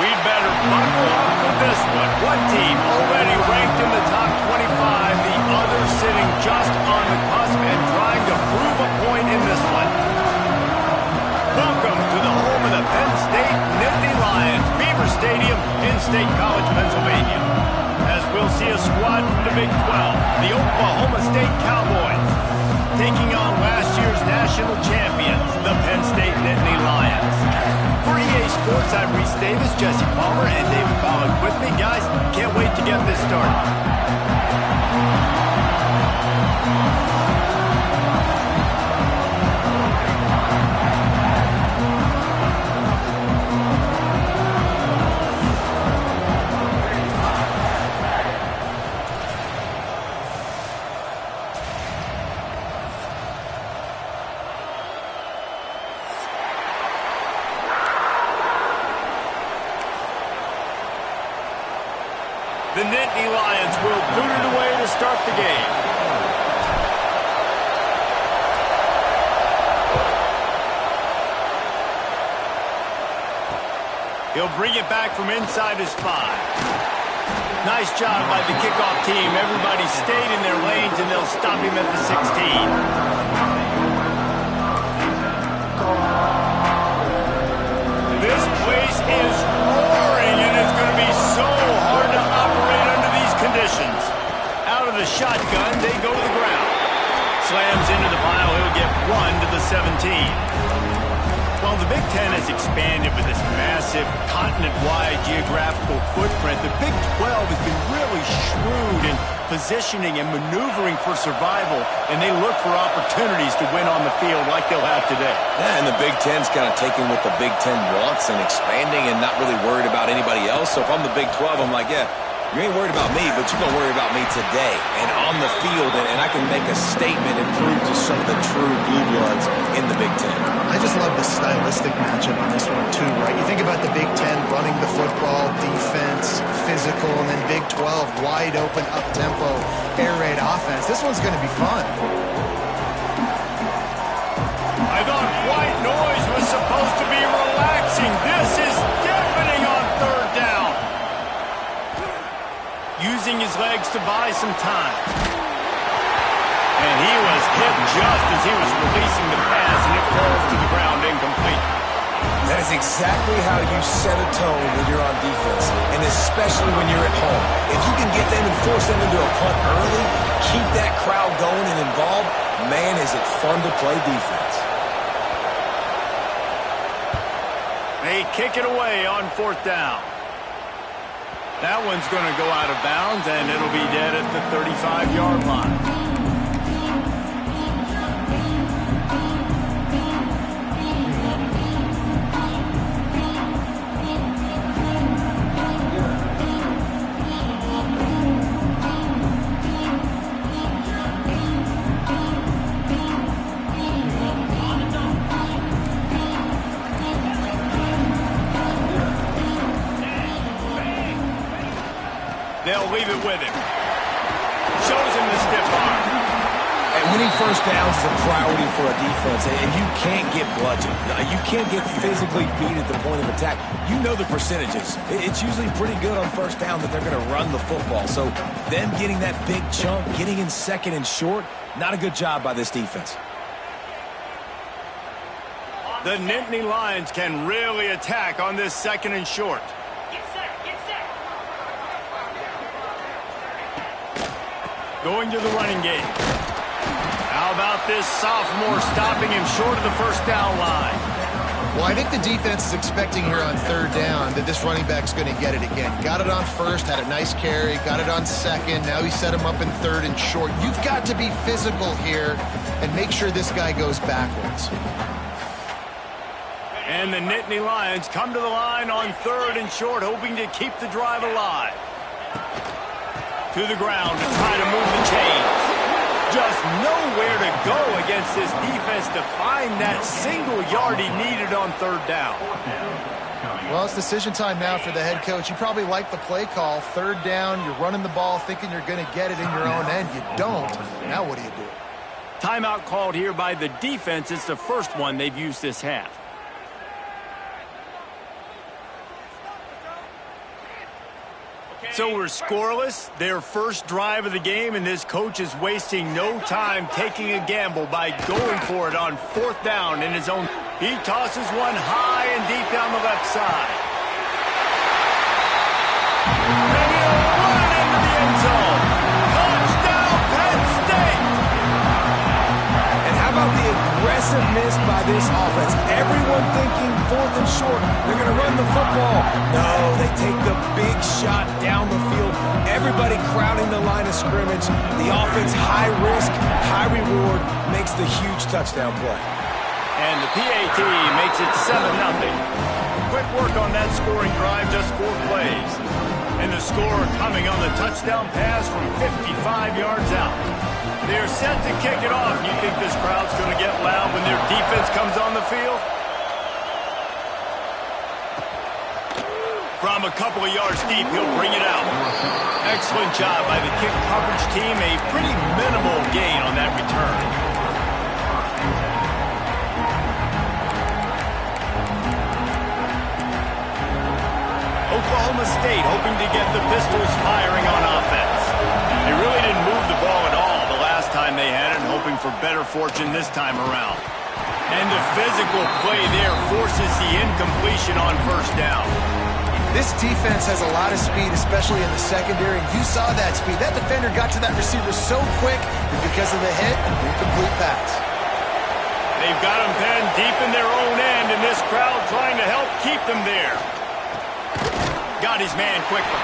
We'd better buckle up for this one. One team already ranked in the top 25, the other sitting just on the cusp and trying to prove a point in this one. Welcome to the home of the Penn State Nittany Lions, Beaver Stadium in State College, Pennsylvania. As we'll see a squad from the Big 12, the Oklahoma State Cowboys, taking on last year's national champions, the Penn State Nittany Lions. For EA Sports, I'm Reese Davis, Jesse Palmer, and David Pollack with me. Guys, can't wait to get this started. The Nittany Lions will boot it away to start the game. He'll bring it back from inside his 5. Nice job by the kickoff team. Everybody stayed in their lanes, and they'll stop him at the 16. This place is roaring, and it's going to be so hard to operate under these conditions. Out of the shotgun, they go to the ground. Slams into the pile. He'll get 1 to the 17. Well, the Big Ten has expanded with this massive continent-wide geographical footprint. The Big 12 has been really shrewd in positioning and maneuvering for survival, and they look for opportunities to win on the field like they'll have today. Yeah, and the Big Ten's kind of taking what the Big Ten wants and expanding and not really worried about anybody else. So if I'm the Big 12, I'm like, yeah, you ain't worried about me, but you're going to worry about me today and on the field, and I can make a statement and prove to some of the true blue bloods in the Big Ten. I just love the stylistic matchup on this one, too, right? You think about the Big Ten running the football, defense, physical, and then Big 12, wide open, up-tempo, air raid offense. This one's going to be fun. I thought white noise was supposed to be relaxing. This is deafening on third down. Using his legs to buy some time. And he was hit just as he was releasing the pass, and it falls to the ground incomplete. That is exactly how you set a tone when you're on defense, and especially when you're at home. If you can get them and force them into a punt early, keep that crowd going and involved, man, is it fun to play defense. They kick it away on fourth down. That one's going to go out of bounds, and it'll be dead at the 35-yard line. They'll leave it with him. Shows him the stiff arm. And winning first downs is a priority for a defense, and you can't get bludgeoned. You can't get physically beat at the point of attack. You know the percentages. It's usually pretty good on first down that they're going to run the football. So them getting that big chunk, getting in second and short, not a good job by this defense. The Nittany Lions can really attack on this second and short. Going to the running game. How about this sophomore stopping him short of the first down line? Well, I think the defense is expecting here on third down that this running back's going to get it again. Got it on first, had a nice carry, got it on second. Now he set him up in third and short. You've got to be physical here and make sure this guy goes backwards. And the Nittany Lions come to the line on third and short, hoping to keep the drive alive. To the ground to try to move the chains. Just nowhere to go against this defense to find that single yard he needed on third down. Well, it's decision time now for the head coach. You probably like the play call. Third down, you're running the ball thinking you're going to get it in your own end. You don't. Now what do you do? Timeout called here by the defense. It's the first one they've used this half. So we're scoreless, their first drive of the game, and this coach is wasting no time taking a gamble by going for it on 4th down in his own. He tosses one high and deep down the left side. And he'll run into the end zone. Touchdown, Penn State! And how about the aggressiveness by this offense? Everyone thinking 4th and short, they're going to run the football. No, they take the big shot down the field. Everybody crowding the line of scrimmage. The offense, high risk, high reward, makes the huge touchdown play. And the PAT makes it 7-0. Quick work on that scoring drive, just 4 plays. And the score coming on the touchdown pass from 55 yards out. They're set to kick it off. You think this crowd's going to get loud when their defense comes on the field? From a couple of yards deep, he'll bring it out. Excellent job by the kick coverage team. A pretty minimal gain on that return. Oklahoma State hoping to get the Pistols firing on offense. They really didn't move the ball at all the last time they had it, hoping for better fortune this time around. And the physical play there forces the incompletion on 1st down. This defense has a lot of speed, especially in the secondary, and you saw that speed. That defender got to that receiver so quick, and because of the hit, incomplete pass. They've got him penned deep in their own end, and this crowd trying to help keep them there. Got his man quickly.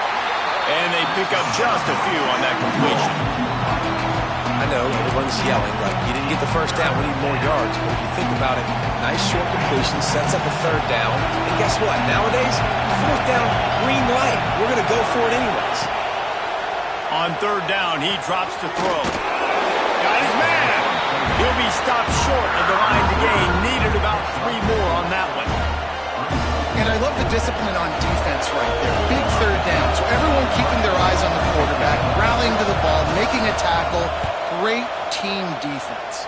And they pick up just a few on that completion. I know everyone's yelling, like, you didn't get the 1st down, we need more yards. But if you think about it, nice short completion, sets up a 3rd down. And guess what? Nowadays, 4th down, green light. We're going to go for it anyways. On 3rd down, he drops to throw. Got his man. He'll be stopped short of the line to gain. Needed about 3 more on that one. And I love the discipline on defense right there. Big 3rd down. So everyone keeping their eyes on the quarterback, rallying to the ball, making a tackle. Great team defense.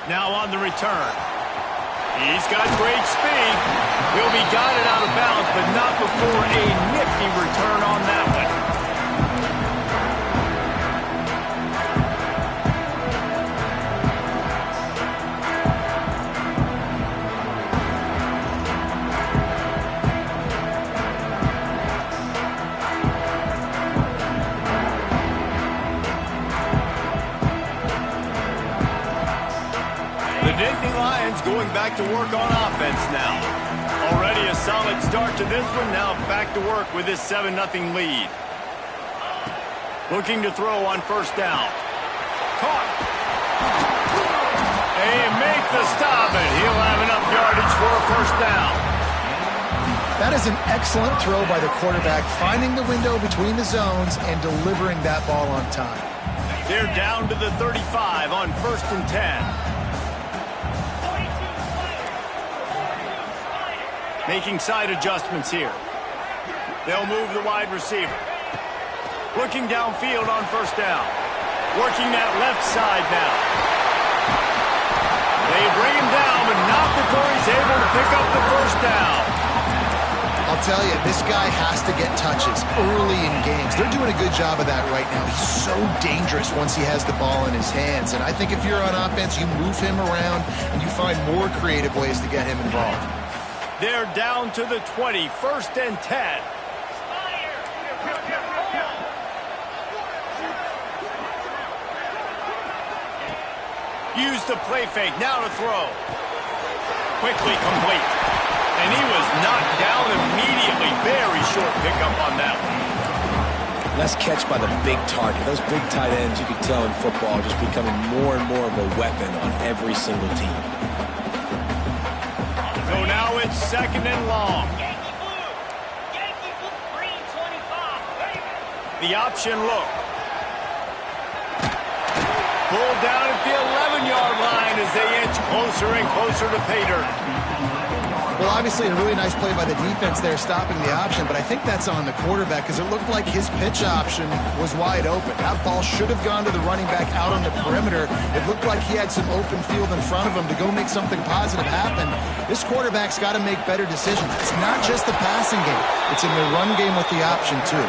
Now on the return. He's got great speed. He'll be guided out of bounds, but not before a nifty return on that one. Going back to work on offense now. Already a solid start to this one. Now back to work with this 7-0 lead. Looking to throw on 1st down. Caught. They make the stop, and he'll have enough yardage for a 1st down. That is an excellent throw by the quarterback, finding the window between the zones and delivering that ball on time. They're down to the 35 on 1st and 10. Making side adjustments here. They'll move the wide receiver. Looking downfield on 1st down. Working that left side now. They bring him down, but not before he's able to pick up the 1st down. I'll tell you, this guy has to get touches early in games. They're doing a good job of that right now. He's so dangerous once he has the ball in his hands. And I think if you're on offense, you move him around and you find more creative ways to get him involved. They're down to the 20, 1st and 10. Use the play fake, now to throw. Quickly complete. And he was knocked down immediately. Very short pickup on that one. Nice catch by the big target. Those big tight ends, you can tell in football, are just becoming more and more of a weapon on every single team. So now it's 2nd and long. The option look. Pulled down at the 11-yard line as they inch closer and closer to pay dirt. Well, obviously a really nice play by the defense there, stopping the option, but I think that's on the quarterback because it looked like his pitch option was wide open. That ball should have gone to the running back out on the perimeter. It looked like he had some open field in front of him to go make something positive happen. This quarterback's got to make better decisions. It's not just the passing game. It's in the run game with the option, too.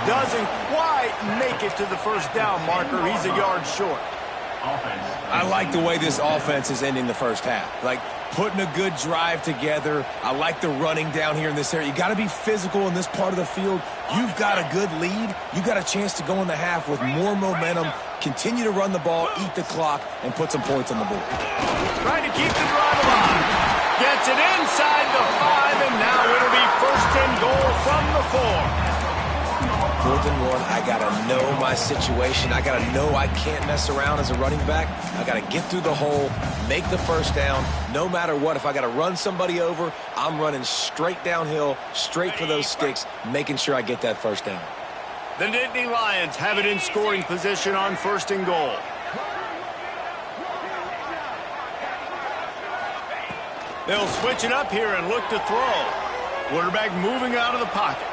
Doesn't quite make it to the first down marker. He's a yard short. I like the way this offense is ending the first half. Like, putting a good drive together. I like the running down here in this area. You got to be physical in this part of the field. You've got a good lead. You got a chance to go in the half with more momentum, continue to run the ball, eat the clock, and put some points on the board. Trying to keep the drive alive. Gets it inside the 5, and now it'll be 1st and goal from the 4. 4th and 1, I got to know my situation. I got to know I can't mess around as a running back. I got to get through the hole, make the first down, no matter what. If I got to run somebody over, I'm running straight downhill, straight for those sticks, making sure I get that first down. The Nittany Lions have it in scoring position on 1st and goal. They'll switch it up here and look to throw. Quarterback moving out of the pocket.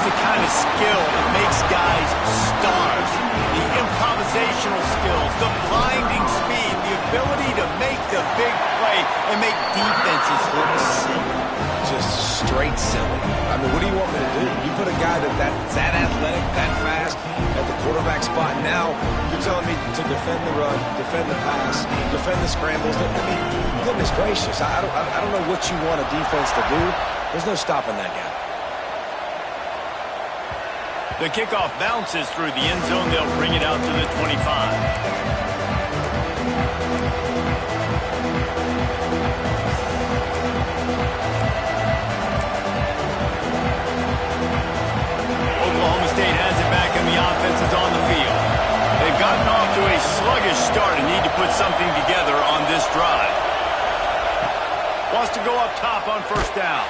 The kind of skill that makes guys stars. The improvisational skills, the blinding speed, the ability to make the big play and make defenses look silly. Just straight silly. I mean, what do you want me to do? You put a guy that's that athletic, that fast, at the quarterback spot. Now you're telling me to defend the run, defend the pass, defend the scrambles. I mean, goodness gracious. I don't know what you want a defense to do. There's no stopping that guy. The kickoff bounces through the end zone. They'll bring it out to the 25. Oklahoma State has it back and the offense is on the field. They've gotten off to a sluggish start and need to put something together on this drive. Wants to go up top on 1st down.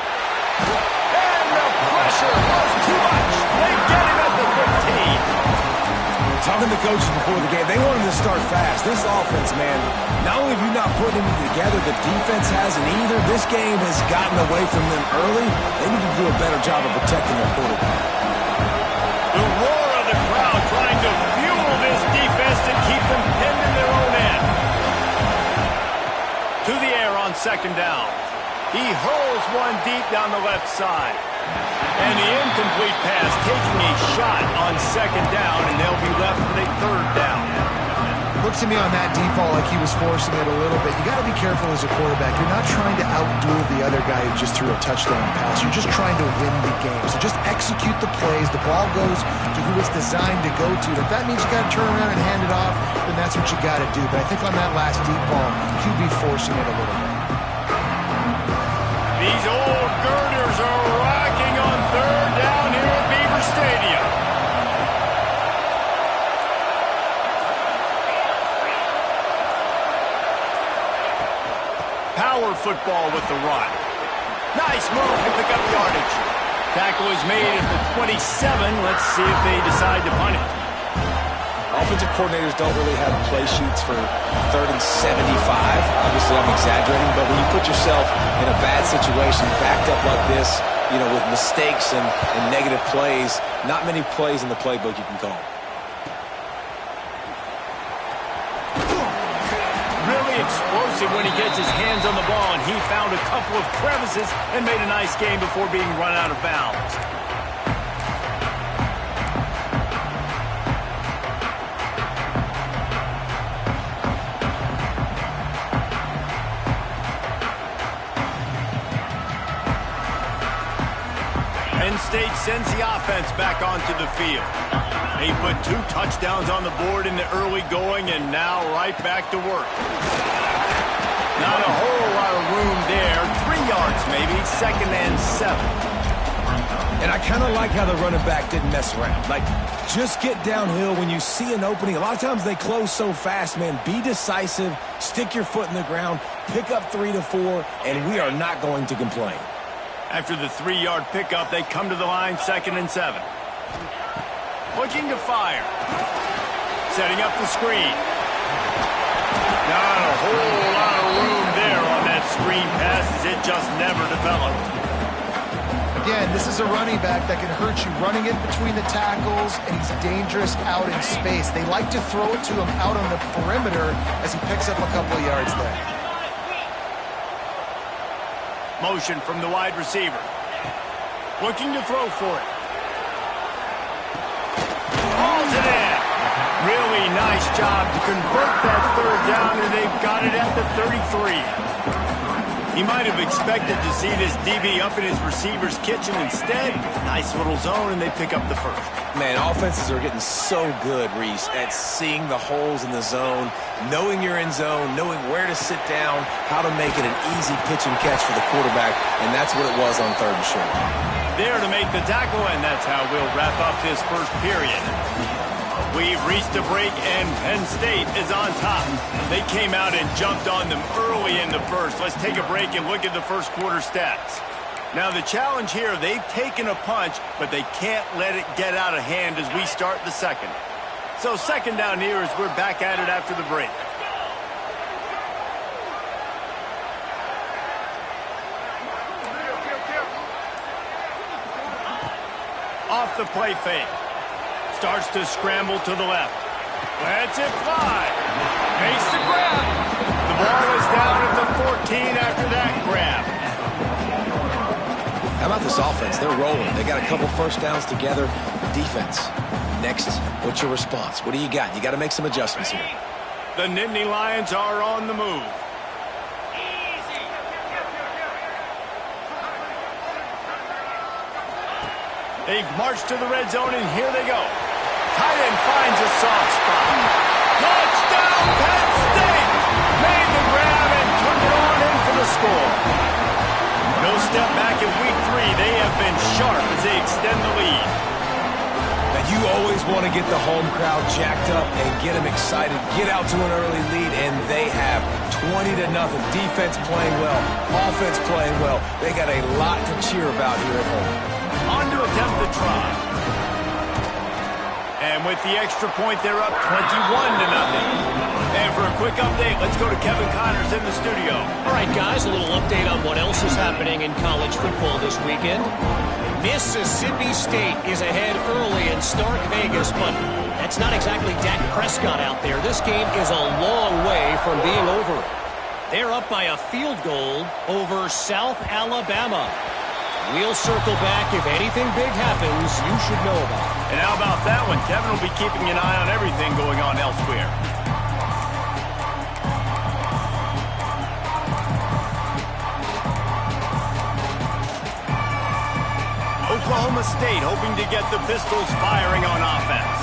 And the pressure was too much. They get him at the 15. Talking to coaches before the game, they wanted to start fast. This offense, man, not only have you not put anything together, the defense hasn't either. This game has gotten away from them early. They need to do a better job of protecting their quarterback. The roar of the crowd trying to fuel this defense to keep them pinned in their own end. To the air on 2nd down. He hurls one deep down the left side. And the incomplete pass taking a shot on 2nd down, and they'll be left with a 3rd down. Looked to me on that deep ball like he was forcing it a little bit. You got to be careful as a quarterback. You're not trying to outdo the other guy who just threw a touchdown pass. You're just trying to win the game. So just execute the plays. The ball goes to who it's designed to go to. If that means you got to turn around and hand it off, then that's what you got to do. But I think on that last deep ball, QB forcing it a little bit. These old girders are rocking on 3rd down here at Beaver Stadium. Power football with the run. Nice move to pick up yardage. Tackle is made at the 27. Let's see if they decide to punt it. Offensive coordinators don't really have play sheets for 3rd and 75. Obviously, I'm exaggerating, but when you put yourself in a bad situation, backed up like this, you know, with mistakes and negative plays, not many plays in the playbook you can call. Really explosive when he gets his hands on the ball, and he found a couple of crevices and made a nice game before being run out of bounds. Penn State sends the offense back onto the field. They put 2 touchdowns on the board in the early going, and now right back to work. Not a whole lot of room there. 3 yards maybe, 2nd and 7. And I kind of like how the running back didn't mess around. Like, just get downhill when you see an opening. A lot of times they close so fast, man. Be decisive, stick your foot in the ground, pick up 3 to 4, and we are not going to complain. After the 3-yard pickup, they come to the line, 2nd and 7. Looking to fire. Setting up the screen. Not a whole lot of room there on that screen pass as it just never developed. Again, this is a running back that can hurt you running it between the tackles, and he's dangerous out in space. They like to throw it to him out on the perimeter as he picks up a couple of yards there. Motion from the wide receiver. Looking to throw for it. Hauls it in. Really nice job to convert that third down, and they've got it at the 33. He might have expected to see this DB up in his receiver's kitchen. Instead, nice little zone, and they pick up the first. Man, offenses are getting so good, Reese, at seeing the holes in the zone, knowing you're in zone, knowing where to sit down, how to make it an easy pitch and catch for the quarterback, and that's what it was on 3rd and short. There to make the tackle, and that's how we'll wrap up this first period. We've reached a break, and Penn State is on top. They came out and jumped on them early in the first. Let's take a break and look at the first quarter stats. Now, the challenge here, they've taken a punch, but they can't let it get out of hand as we start the second. So second down here as we're back at it after the break. Off the play fake. Starts to scramble to the left. Lets it fly. Makes the grab. The ball is down at the 14 after that grab. How about this offense? They're rolling. They got a couple first downs together. Defense. Next, what's your response? What do you got? You got to make some adjustments here. The Nittany Lions are on the move. They march to the red zone, and here they go. Tight end finds a soft spot. Touchdown, Penn State! Made the grab and took it on in for the score. No step back in week 3. They have been sharp as they extend the lead. Now, you always want to get the home crowd jacked up and get them excited. Get out to an early lead, and they have 20-0. Defense playing well. Offense playing well. They got a lot to cheer about here at home. On to attempt the try. And with the extra point, they're up 21-0. And for a quick update, let's go to Kevin Connors in the studio. All right, guys, a little update on what else is happening in college football this weekend. Mississippi State is ahead early in Stark Vegas, but that's not exactly Dak Prescott out there. This game is a long way from being over. They're up by a field goal over South Alabama. We'll circle back. If anything big happens, you should know about it. And how about that one? Kevin will be keeping an eye on everything going on elsewhere. Oklahoma State hoping to get the Pistols firing on offense.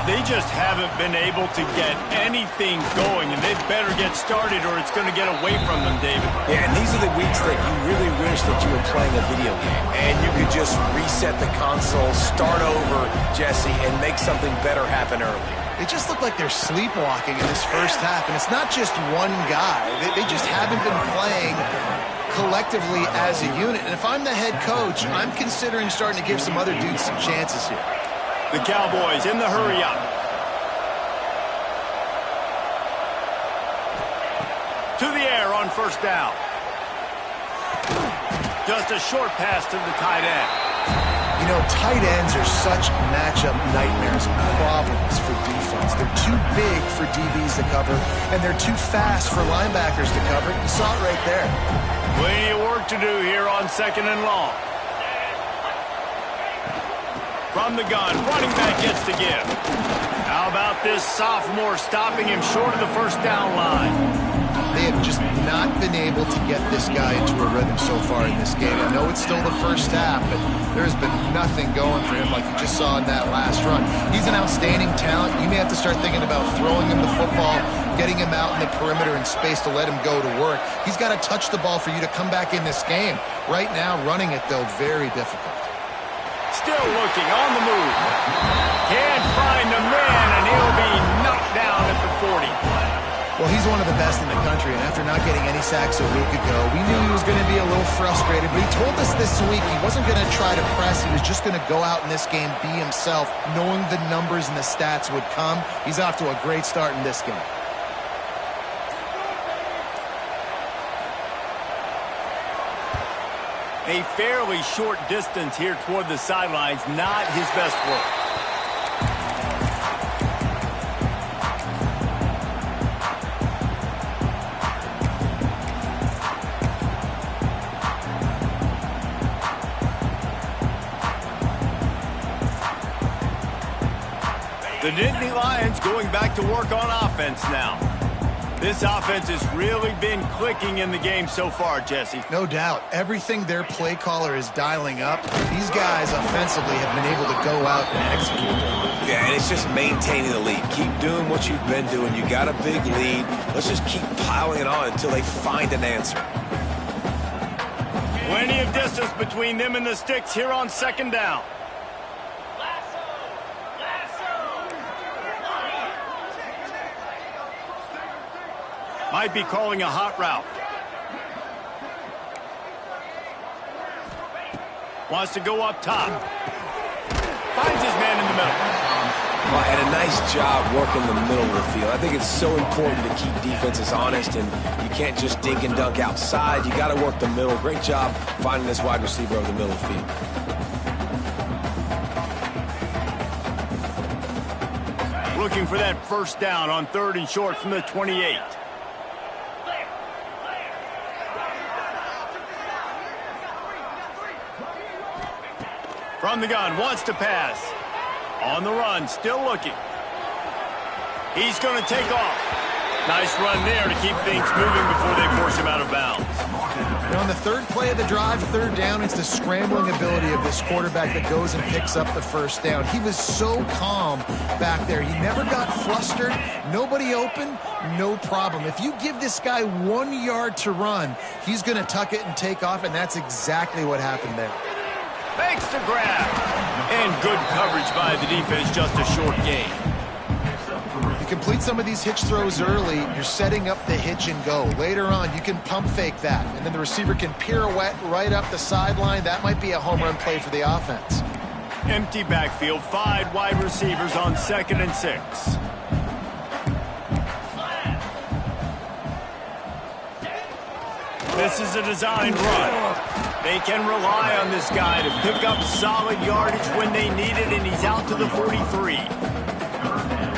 They just haven't been able to get anything going, and they'd better get started or it's going to get away from them, David. Yeah, and these are the weeks that you really wish that you were playing a video game, and you could just reset the console, start over, Jesse, and make something better happen early. They just look like they're sleepwalking in this first half, and it's not just one guy. They just haven't been playing collectively as a unit. And if I'm the head coach, I'm considering starting to give some other dudes some chances here. The Cowboys in the hurry up. To the air on first down. Just a short pass to the tight end. You know, tight ends are such matchup nightmares and problems for defense. They're too big for DBs to cover, and they're too fast for linebackers to cover. You saw it right there. Plenty of work to do here on second and long. From the gun, running back gets to give. How about this sophomore stopping him short of the first down line? They have just not been able to get this guy into a rhythm so far in this game. I know it's still the first half, but there's been nothing going for him like you just saw in that last run. He's an outstanding talent. You may have to start thinking about throwing him the football, getting him out in the perimeter in space to let him go to work. He's got to touch the ball for you to come back in this game. Right now, running it, though, very difficult. Still looking on the move. Can't find the man, and he'll be knocked down at the 40. Well, he's one of the best in the country country, and after not getting any sacks a week ago, we knew he was going to be a little frustrated, but he told us this week he wasn't going to try to press. He was just going to go out in this game, be himself, knowing the numbers and the stats would come. He's off to a great start in this game. A fairly short distance here toward the sidelines, not his best work. The Nittany Lions going back to work on offense now. This offense has really been clicking in the game so far, Jesse. No doubt. Everything their play caller is dialing up, these guys offensively have been able to go out and execute. Yeah, and it's just maintaining the lead. Keep doing what you've been doing. You got a big lead. Let's just keep piling it on until they find an answer. Plenty of distance between them and the sticks here on second down. Might be calling a hot route. Wants to go up top. Finds his man in the middle. Well, and a nice job working the middle of the field. I think it's so important to keep defenses honest, and you can't just dink and dunk outside. You got to work the middle. Great job finding this wide receiver over the middle of the field. Looking for that first down on 3rd and short from the 28. From the gun, wants to pass. On the run, still looking. He's going to take off. Nice run there to keep things moving before they force him out of bounds. And on the third play of the drive, 3rd down, it's the scrambling ability of this quarterback that goes and picks up the first down. He was so calm back there. He never got flustered. Nobody open, no problem. If you give this guy 1 yard to run, he's going to tuck it and take off, and that's exactly what happened there. Makes the grab. And good coverage by the defense, just a short gain. You complete some of these hitch throws early, you're setting up the hitch and go. Later on, you can pump fake that, and then the receiver can pirouette right up the sideline. That might be a home run play for the offense. Empty backfield, 5 wide receivers on 2nd and 6. This is a design run. They can rely on this guy to pick up solid yardage when they need it, and he's out to the 43.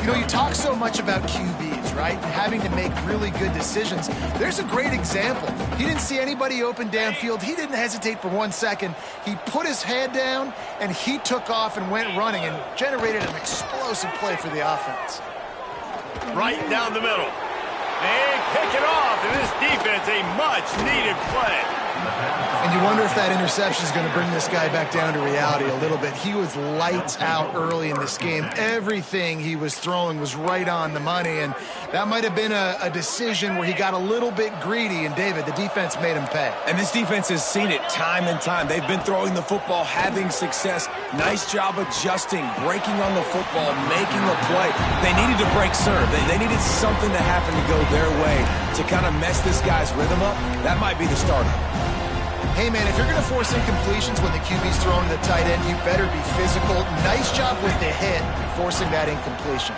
You know, you talk so much about QBs, right? And having to make really good decisions. There's a great example. He didn't see anybody open downfield. He didn't hesitate for 1 second. He put his head down, and he took off and went running and generated an explosive play for the offense. Right down the middle. They pick it off, and this defense, a much-needed play. And you wonder if that interception is going to bring this guy back down to reality a little bit. He was lights out early in this game. Everything he was throwing was right on the money, and that might have been a decision where he got a little bit greedy, and David, the defense made him pay. And this defense has seen it time and time. They've been throwing the football, having success. Nice job adjusting, breaking on the football, making a play. They needed to break serve. They needed something to happen to go their way to kind of mess this guy's rhythm up. That might be the starter. Hey, man, if you're going to force incompletions when the QB's throwing to the tight end, you better be physical. Nice job with the hit, forcing that incompletion.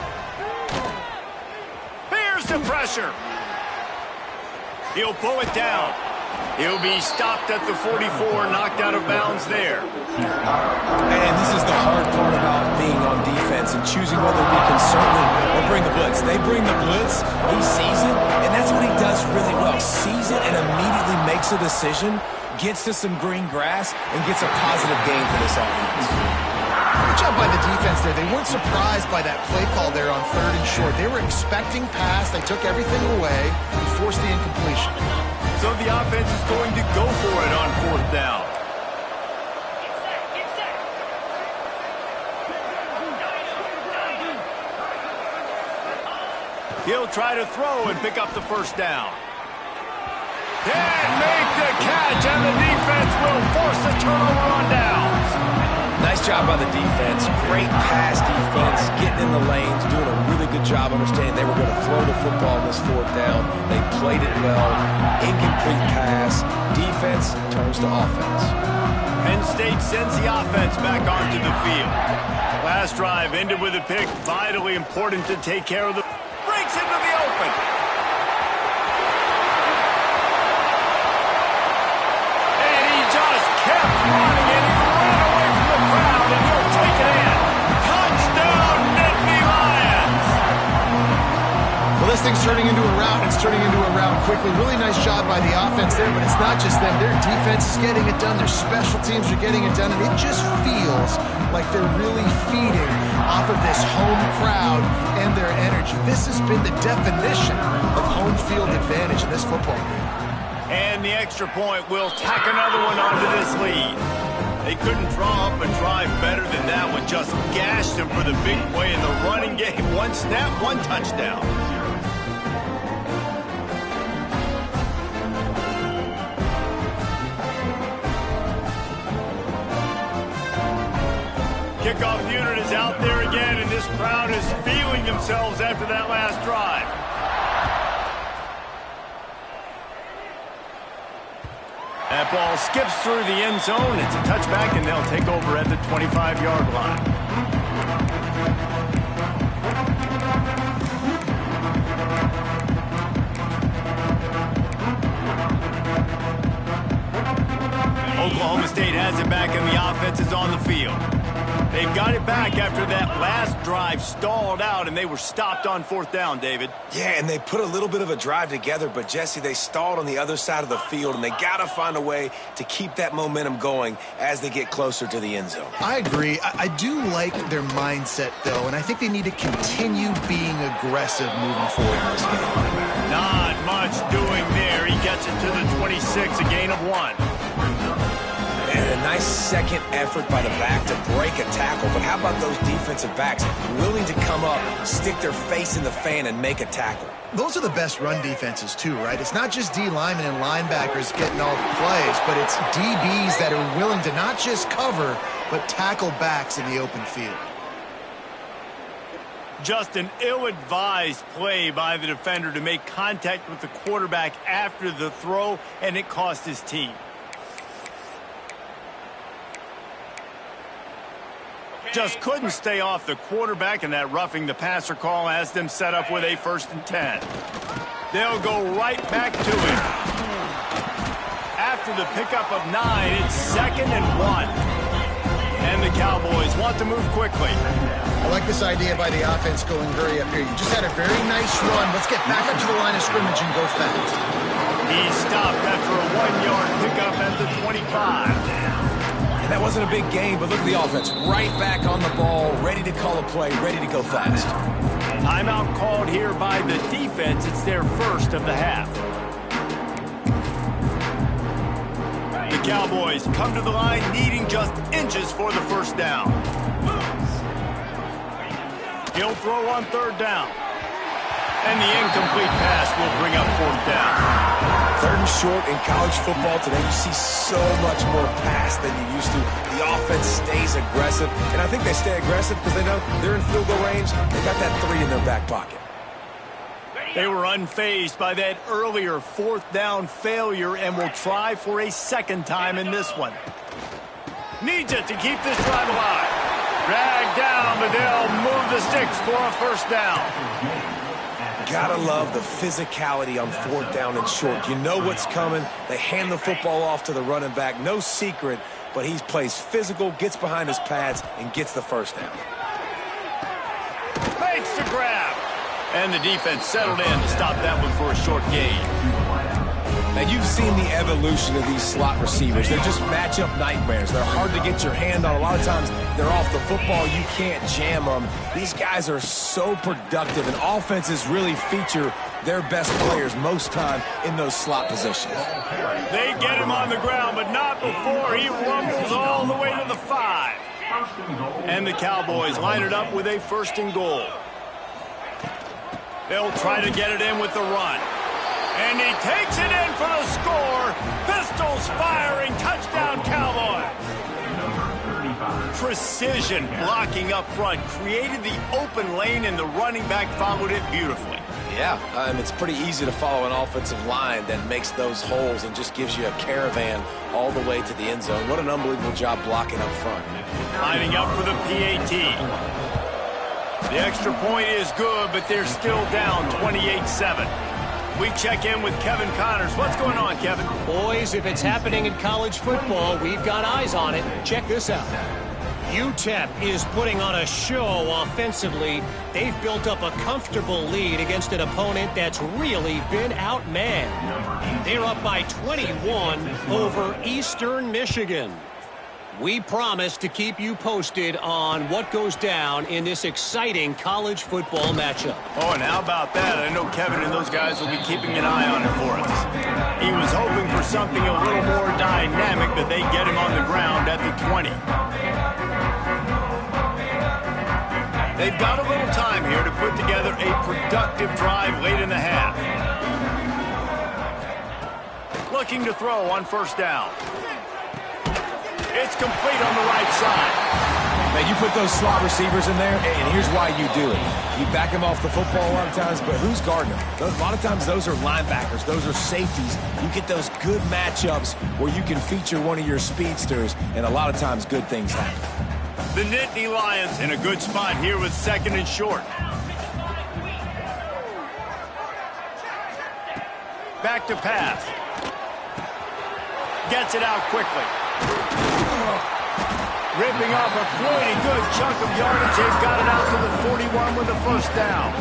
Here's the pressure. He'll pull it down. He'll be stopped at the 44, knocked out of bounds there. And this is the hard part about being on defense and choosing whether to be conservative or bring the blitz. They bring the blitz, he sees it, and that's what he does really well. Sees it and immediately makes a decision, gets to some green grass, and gets a positive gain for this offense. Good job by the defense there. They weren't surprised by that play call there on 3rd and short. They were expecting pass. They took everything away and forced the incompletion. So the offense is going to go for it on 4th down. He'll try to throw and pick up the first down. Can't make the catch, and the defense will force the turnover on downs. Nice job by the defense. Great pass defense, getting in the lanes, doing a really good job understanding they were going to throw the football on this fourth down. They played it well. Incomplete pass. Defense turns to offense. Penn State sends the offense back onto the field. Last drive ended with a pick. Vitally important to take care of the... Breaks into the open. And he just kept running, and he ran away from the crowd, and he'll take it in. Touchdown, Nittany Lions! Well, this thing's turning into a rout. It's turning into a rout quickly. Really nice job by the offense there, but it's not just them. Their defense is getting it done. Their special teams are getting it done, and it just feels like they're really feeding off of this home crowd and their energy. This has been the definition of home field advantage in this football game. And the extra point will tack another one onto this lead. They couldn't draw up a drive better than that one. Just gashed him for the big play in the running game. One snap, one touchdown. Kickoff unit is out there again, and this crowd is feeling themselves after that last drive. That ball skips through the end zone. It's a touchback, and they'll take over at the 25-yard line. Oklahoma State has it back, and the offense is on the field. They've got it back after that last drive stalled out, and they were stopped on fourth down, David. Yeah, and they put a little bit of a drive together, but, Jesse, they stalled on the other side of the field, and they got to find a way to keep that momentum going as they get closer to the end zone. I agree. I do like their mindset, though, and I think they need to continue being aggressive moving forward in this game. Not much doing there. He gets it to the 26, a gain of 1. And a nice second effort by the back to break a tackle. But how about those defensive backs willing to come up, stick their face in the fan, and make a tackle? Those are the best run defenses, too, right? It's not just D linemen and linebackers getting all the plays, but it's DBs that are willing to not just cover, but tackle backs in the open field. Just an ill-advised play by the defender to make contact with the quarterback after the throw, and it cost his team. Just couldn't stay off the quarterback, and that roughing the passer call has them set up with a 1st and 10. They'll go right back to him. After the pickup of 9, it's 2nd and 1. And the Cowboys want to move quickly. I like this idea by the offense going hurry up here. You just had a very nice run. Let's get back up to the line of scrimmage and go fast. He stopped after a 1-yard pickup at the 25. That wasn't a big gain, but look at the offense. Right back on the ball, ready to call a play, ready to go fast. Timeout called here by the defense. It's their first of the half. The Cowboys come to the line needing just inches for the first down. He'll throw on 3rd down. And the incomplete pass will bring up 4th down. 3rd and short in college football today. You see so much more pass than you used to. The offense stays aggressive, and I think they stay aggressive because they know they're in field goal range. They got that 3 in their back pocket. They were unfazed by that earlier 4th down failure and will try for a 2nd time in this one. Needs it to keep this drive alive. Dragged down, but they'll move the sticks for a 1st down. Gotta love the physicality on 4th down and short. You know what's coming. They hand the football off to the running back. No secret, but he plays physical, gets behind his pads, and gets the 1st down. Makes the grab. And the defense settled in to stop that one for a short gain. Now, you've seen the evolution of these slot receivers. They're just matchup nightmares. They're hard to get your hand on. A lot of times, they're off the football. You can't jam them. These guys are so productive, and offenses really feature their best players most time in those slot positions. They get him on the ground, but not before he rumbles all the way to the 5. And the Cowboys line it up with a 1st and goal. They'll try to get it in with the run. And he takes it in for the score. Pistols firing. Touchdown, Cowboys. precision blocking up front, created the open lane, and the running back followed it beautifully. Yeah, it's pretty easy to follow an offensive line that makes those holes and just gives you a caravan all the way to the end zone. What an unbelievable job blocking up front. Lining up for the PAT. The extra point is good, but they're still down 28-7. We check in with Kevin Connors. What's going on, Kevin? Boys, if it's happening in college football, we've got eyes on it. Check this out. UTEP is putting on a show offensively. They've built up a comfortable lead against an opponent that's really been outmanned. They're up by 21 over Eastern Michigan. We promise to keep you posted on what goes down in this exciting college football matchup. Oh, and how about that? I know Kevin and those guys will be keeping an eye on it for us. He was hoping for something a little more dynamic, but they get him on the ground at the 20. They've got a little time here to put together a productive drive late in the half. Looking to throw on first down. It's complete on the right side. Man, you put those slot receivers in there, and here's why you do it. You back them off the football a lot of times, but who's guarding them? A lot of times those are linebackers. Those are safeties. You get those good matchups where you can feature one of your speedsters, and a lot of times good things happen. The Nittany Lions in a good spot here with second and short. Back to pass. Gets it out quickly. Ripping off a pretty good chunk of yardage. They've got it out to the 41 with a first down.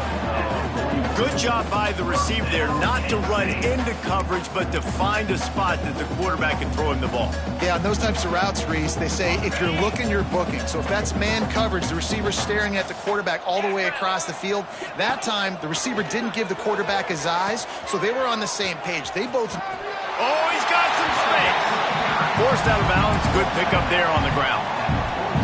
Good job by the receiver there, not to run into coverage, but to find a spot that the quarterback can throw him the ball. Yeah, on those types of routes, Reese, they say if you're looking, you're booking. So if that's man coverage, the receiver's staring at the quarterback all the way across the field. That time, the receiver didn't give the quarterback his eyes, so they were on the same page. They both... Oh, he's got some space. Forced out of bounds. Good pickup there on the ground.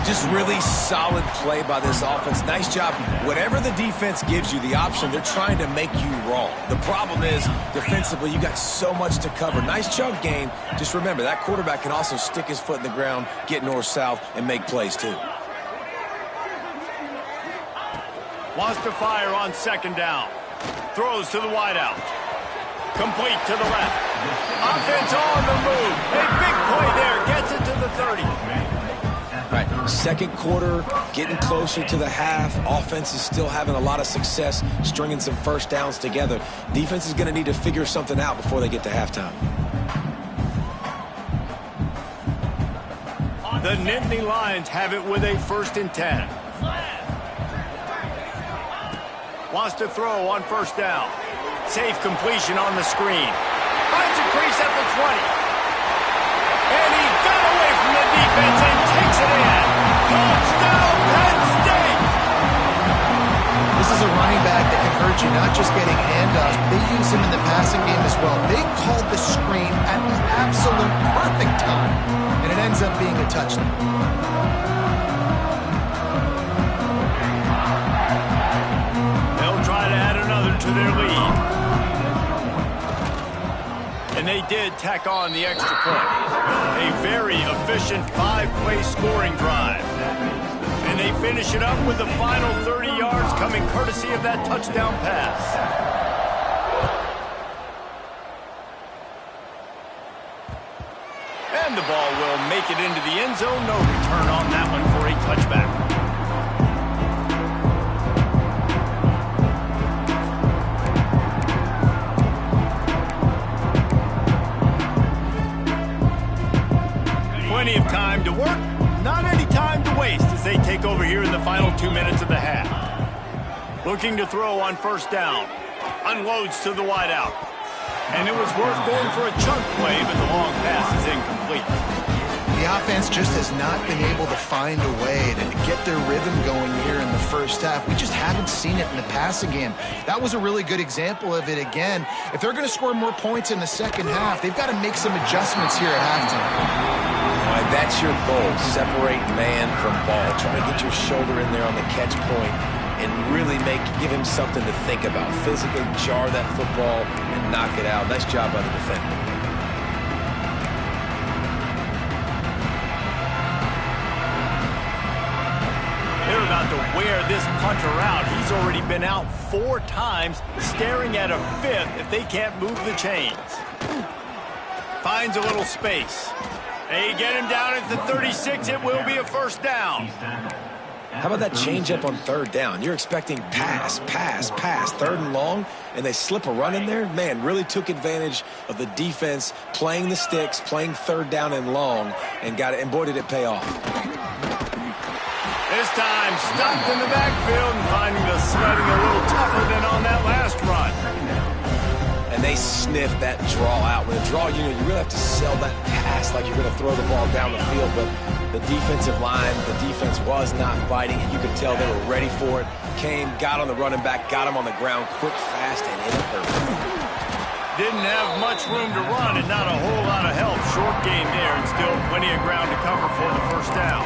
Just really solid play by this offense. Nice job. Whatever the defense gives you, the option, they're trying to make you wrong. The problem is, defensively, you got so much to cover. Nice chunk gain. Just remember, that quarterback can also stick his foot in the ground, get north-south, and make plays too. Wants to fire on second down. Throws to the wideout. Complete to the left. Offense on the move. A big play there. Gets it to the 30. Right, second quarter, getting closer to the half. Offense is still having a lot of success stringing some first downs together. Defense is going to need to figure something out before they get to halftime. The Nittany Lions have it with a 1st and 10. Wants to throw on first down. Safe completion on the screen. Finds a crease at the 20. And he got away from the defense and takes it in. Touchdown, Penn State! This is a running back that can hurt you, not just getting handoffs. They use him in the passing game as well. They called the screen at the absolute perfect time, and it ends up being a touchdown. They'll try to add another to their lead. And they did tack on the extra point. A very efficient 5-play scoring drive. And they finish it up with the final 30 yards coming courtesy of that touchdown pass. And the ball will make it into the end zone. No return on that one for a touchback. Plenty of time to work, not any time to waste as they take over here in the final 2 minutes of the half. Looking to throw on first down. Unloads to the wideout. And it was worth going for a chunk play, but the long pass is incomplete. The offense just has not been able to find a way to get their rhythm going here in the first half. We just haven't seen it in the passing game. That was a really good example of it again. If they're going to score more points in the second half, they've got to make some adjustments here at halftime. That's your goal. Separate man from ball. Try to get your shoulder in there on the catch point and really give him something to think about. Physically jar that football and knock it out. Nice job by the defender. to wear this punter out. He's already been out 4 times, staring at a 5th if they can't move the chains. Finds a little space. They get him down at the 36. It will be a first down. How about that change-up on 3rd down? You're expecting pass, 3rd and long, and they slip a run in there? Man, really took advantage of the defense, playing the sticks, playing 3rd down and long, and got it. And boy, did it pay off. This time, stopped in the backfield and finding the sledding a little tougher than on that last run. And they sniffed that draw out. With a draw, you really have to sell that pass like you're going to throw the ball down the field. But the defensive line, the defense was not biting, and you could tell they were ready for it. Came, got on the running back, got him on the ground quick, fast, and it hurt. Didn't have much room to run and not a whole lot of help. Short game there and still plenty of ground to cover for the first down.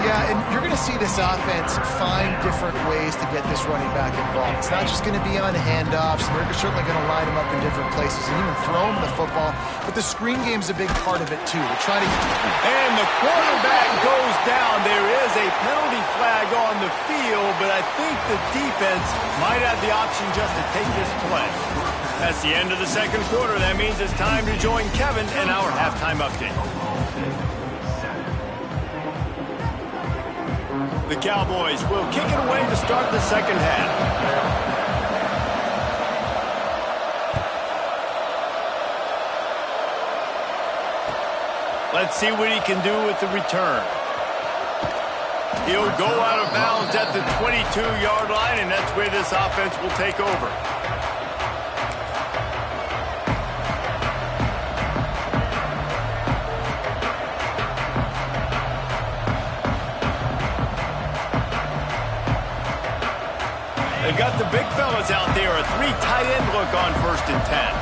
Yeah, and you're going to see this offense find different ways to get this running back involved. It's not just going to be on handoffs. They're certainly going to line him up in different places and even throw him the football. But the screen game's a big part of it, too. They're trying to... And the quarterback goes down. There is a penalty flag on the field, but I think the defense might have the option just to take this play. That's the end of the second quarter. That means it's time to join Kevin in our halftime update. The Cowboys will kick it away to start the second half. Let's see what he can do with the return. He'll go out of bounds at the 22-yard line, and that's where this offense will take over. They've got the big fellas out there, a 3 tight end look on 1st and 10.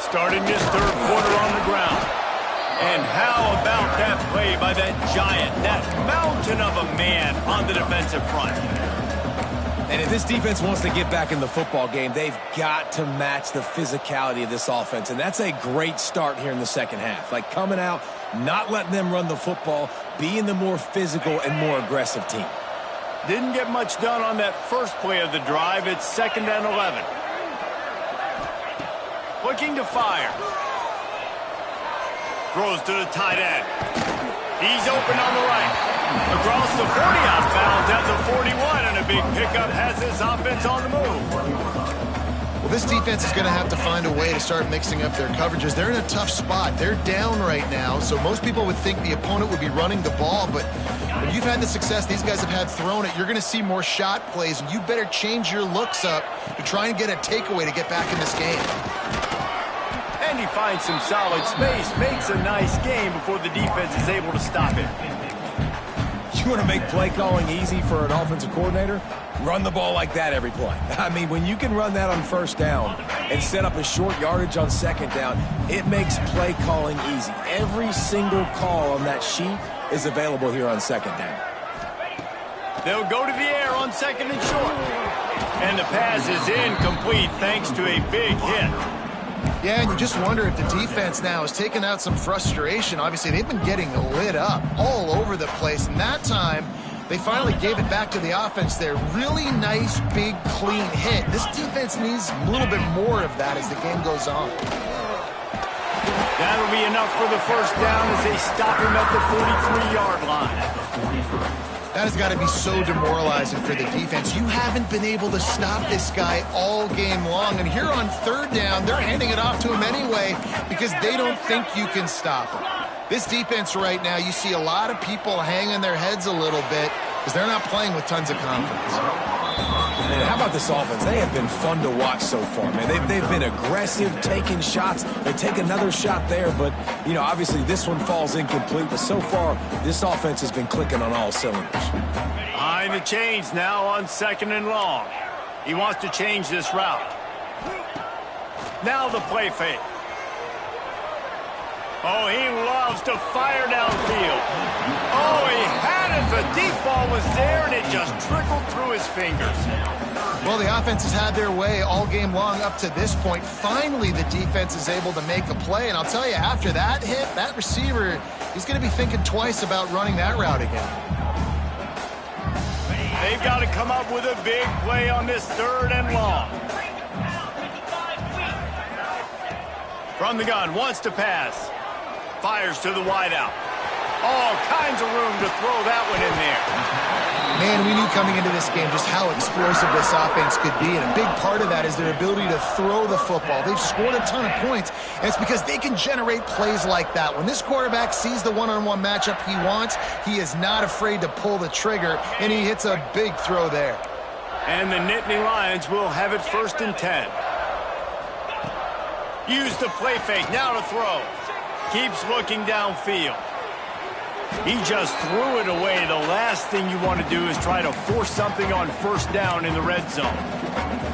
Starting this third quarter on the ground. And how about that play by that giant, that mountain of a man on the defensive front? And if this defense wants to get back in the football game, they've got to match the physicality of this offense. And that's a great start here in the second half. Like coming out, not letting them run the football, being the more physical and more aggressive team. Didn't get much done on that first play of the drive. It's 2nd and 11. Looking to fire. Throws to the tight end. He's open on the right. Across the 40 out of bounds at the 41, and a big pickup has this offense on the move. Well, this defense is going to have to find a way to start mixing up their coverages. They're in a tough spot. They're down right now, so most people would think the opponent would be running the ball, but when you've had the success these guys have had throwing it, you're going to see more shot plays, and you better change your looks up to try and get a takeaway to get back in this game. And he finds some solid space, makes a nice game before the defense is able to stop it. You want to make play calling easy for an offensive coordinator? Run the ball like that every play. I mean, when you can run that on 1st down and set up a short yardage on 2nd down, it makes play calling easy. Every single call on that sheet is available here on 2nd down. They'll go to the air on 2nd and short. And the pass is incomplete thanks to a big hit. Yeah, and you just wonder if the defense now has taken out some frustration. Obviously, they've been getting lit up all over the place. And that time, they finally gave it back to the offense there. Really nice, big, clean hit. This defense needs a little bit more of that as the game goes on. That'll be enough for the first down as they stop him at the 43-yard line. That has got to be so demoralizing for the defense. You haven't been able to stop this guy all game long. And here on 3rd down, they're handing it off to him anyway because they don't think you can stop him. This defense right now, you see a lot of people hanging their heads a little bit because they're not playing with tons of confidence. Man, how about this offense? They have been fun to watch so far, man. They've been aggressive, taking shots. They take another shot there, but, you know, obviously this one falls incomplete. But so far, this offense has been clicking on all cylinders. Behind the chains now on 2nd and long. He wants to change this route. Now the play fake. Oh, he loves to fire downfield. Oh, he had it. The deep ball was there, and it just trickled through through his fingers. Well, the offense has had their way all game long up to this point. Finally, the defense is able to make a play. And I'll tell you, after that hit, that receiver, he's going to be thinking twice about running that route again. They've got to come up with a big play on this 3rd and long. From the gun, wants to pass. Fires to the wideout. All kinds of room to throw that one in there. Man, we knew coming into this game just how explosive this offense could be, and a big part of that is their ability to throw the football. They've scored a ton of points, and it's because they can generate plays like that. When this quarterback sees the one-on-one matchup he wants, he is not afraid to pull the trigger, and he hits a big throw there. And the Nittany Lions will have it 1st and 10. Use the play fake, now to throw. Keeps looking downfield. He just threw it away. The last thing you want to do is try to force something on 1st down in the red zone.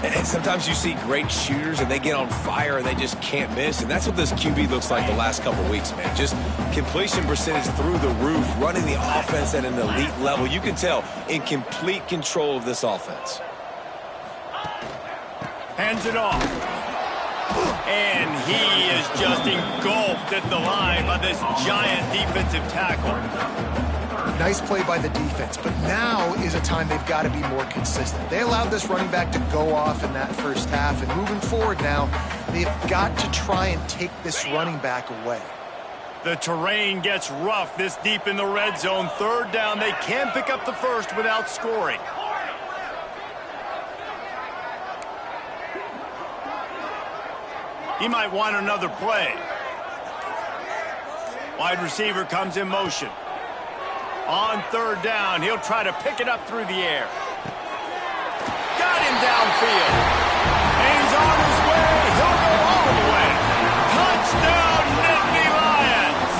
And sometimes you see great shooters and they get on fire and they just can't miss. And that's what this QB looks like the last couple weeks, man. Just completion percentage through the roof, running the offense at an elite level. You can tell in complete control of this offense. Hands it off. And he is just engulfed at the line by this giant defensive tackle. Nice play by the defense, but now is a time they've got to be more consistent. They allowed this running back to go off in that first half, and moving forward now, they've got to try and take this running back away. The terrain gets rough this deep in the red zone. 3rd down, they can pick up the first without scoring. He might want another play. Wide receiver comes in motion. On 3rd down, he'll try to pick it up through the air. Got him downfield. And he's on his way. He'll go all the way. Touchdown, Nittany Lions.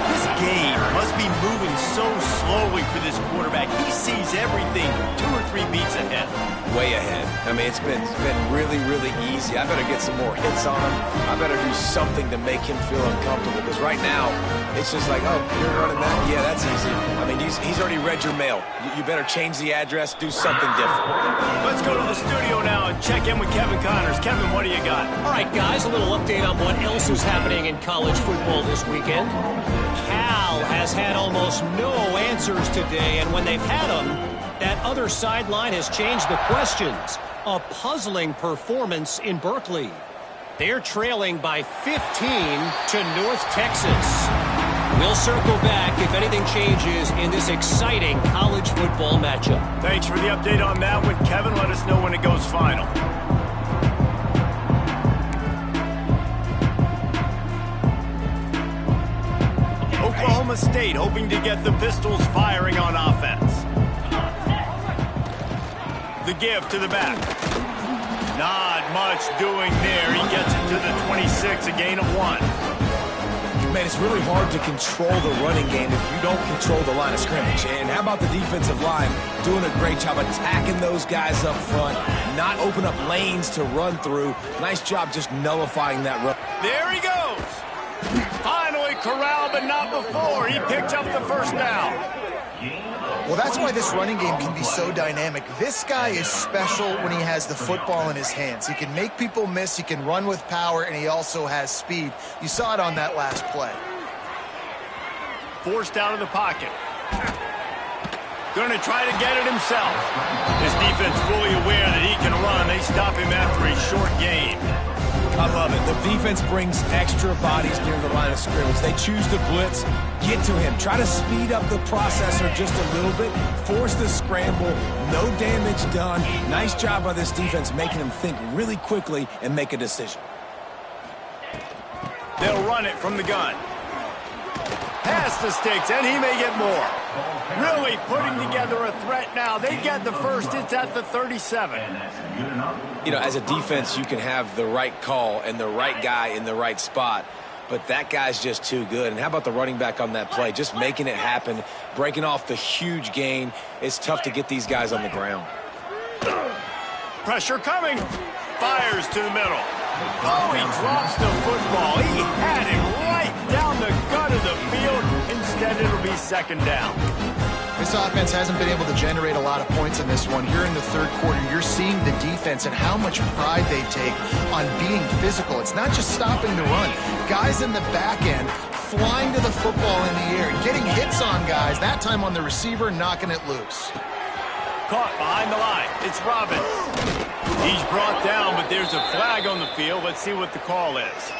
This game must be moving so slowly for this quarterback. He sees everything 2 or 3 beats ahead. Way ahead. I mean, it's been really, really easy. I better get some more hits on him. I better do something to make him feel uncomfortable. Because right now, it's just like, oh, you're running that? Yeah, that's easy. I mean, he's already read your mail. You better change the address, do something different. Let's go to the studio now and check in with Kevin Connors. Kevin, what do you got? All right, guys, a little update on what else is happening in college football this weekend. Cal has had almost no answers today, and when they've had them, that other sideline has changed the questions. A puzzling performance in Berkeley. They're trailing by 15 to North Texas. We'll circle back if anything changes in this exciting college football matchup. Thanks for the update on that one, Kevin. Let us know when it goes final. Oklahoma State hoping to get the Pistols firing on offense. The give to the back. Not much doing there. He gets it to the 26, a gain of 1. Man, it's really hard to control the running game if you don't control the line of scrimmage. And how about the defensive line doing a great job attacking those guys up front, not open up lanes to run through. Nice job just nullifying that run. There he goes. Finally corralled, but not before. He picked up the 1st down. Well, that's why this running game can be so dynamic. This guy is special when he has the football in his hands. He can make people miss, he can run with power, and he also has speed. You saw it on that last play. Forced out of the pocket. Going to try to get it himself. This defense fully aware that he can run. They stop him after a short gain. I love it. The defense brings extra bodies near the line of scrimmage. They choose to blitz, get to him, try to speed up the processor just a little bit, force the scramble, no damage done. Nice job by this defense making him think really quickly and make a decision. They'll run it from the gun. Past the sticks, and he may get more. Really putting together a threat now. They get the first. It's at the 37. You know, as a defense, you can have the right call and the right guy in the right spot, but that guy's just too good. And how about the running back on that play? Just making it happen, breaking off the huge gain. It's tough to get these guys on the ground. Pressure coming. Fires to the middle. Oh, he drops the football. He had it right down the gut of the field. Instead, it'll be 2nd down. This offense hasn't been able to generate a lot of points in this one. Here in the third quarter, you're seeing the defense and how much pride they take on being physical. It's not just stopping the run. Guys in the back end flying to the football in the air, getting hits on guys, that time on the receiver, knocking it loose. Caught behind the line. It's Robbins. He's brought down, but there's a flag on the field. Let's see what the call is.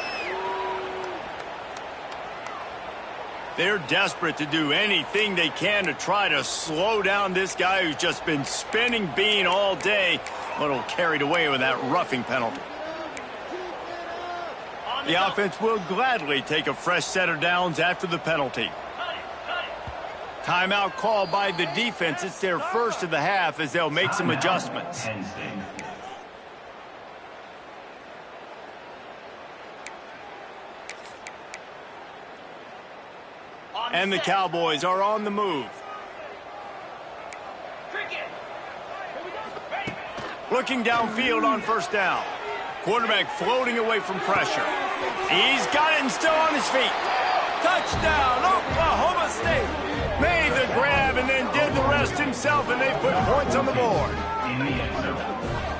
They're desperate to do anything they can to try to slow down this guy who's just been spinning bean all day. A little carried away with that roughing penalty. The offense will gladly take a fresh set of downs after the penalty. Timeout called by the defense. It's their first of the half as they'll make some adjustments. And the Cowboys are on the move. Looking downfield on first down. Quarterback floating away from pressure. He's got it and still on his feet. Touchdown, Oklahoma State. Made the grab and then did the rest himself, and they put points on the board.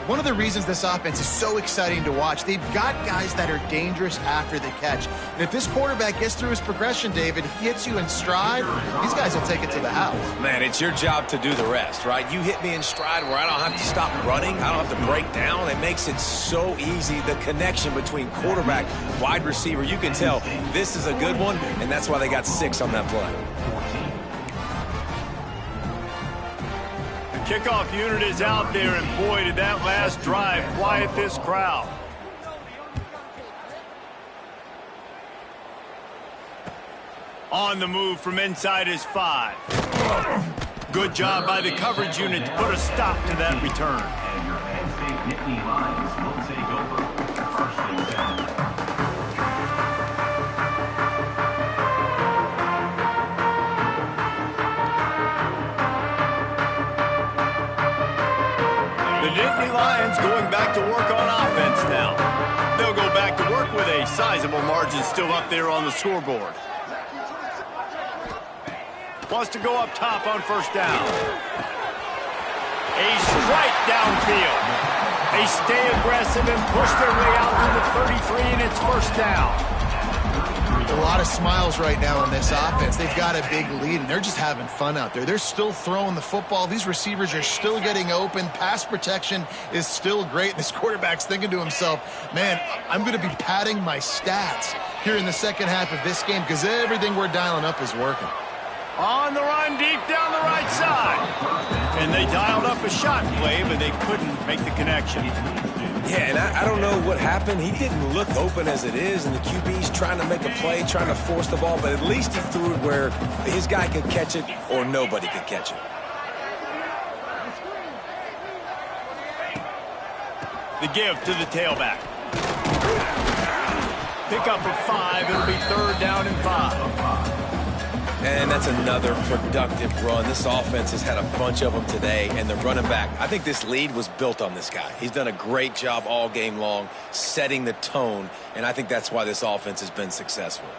One of the reasons this offense is so exciting to watch, they've got guys that are dangerous after the catch. And if this quarterback gets through his progression, David, he hits you in stride, these guys will take it to the house. Man, it's your job to do the rest, right? You hit me in stride where I don't have to stop running. I don't have to break down. It makes it so easy. The connection between quarterback, wide receiver, you can tell this is a good one, and that's why they got 6 on that play. Kickoff unit is out there, and boy, did that last drive quiet this crowd. On the move from inside his 5. Good job by the coverage unit to put a stop to that return. And your Penn State Nittany Lions will take over 1st and 10. The Nittany Lions going back to work on offense now. They'll go back to work with a sizable margin still up there on the scoreboard. Wants to go up top on first down. A strike downfield. They stay aggressive and push their way out to the 33, and it's first down. A lot of smiles right now on this offense. They've got a big lead, and they're just having fun out there. They're still throwing the football. These receivers are still getting open. Pass protection is still great. This quarterback's thinking to himself, man, I'm going to be padding my stats here in the second half of this game because everything we're dialing up is working. On the run, deep down the right side. And they dialed up a shot play, but they couldn't make the connection. Yeah, and I don't know what happened. He didn't look open as it is, and the QB's trying to make a play, trying to force the ball, but at least he threw it where his guy could catch it or nobody could catch it. The give to the tailback. Pick up a 5. It'll be 3rd down and 5. And that's another productive run. This offense has had a bunch of them today, and the running back, I think this lead was built on this guy. He's done a great job all game long, setting the tone, and I think that's why this offense has been successful.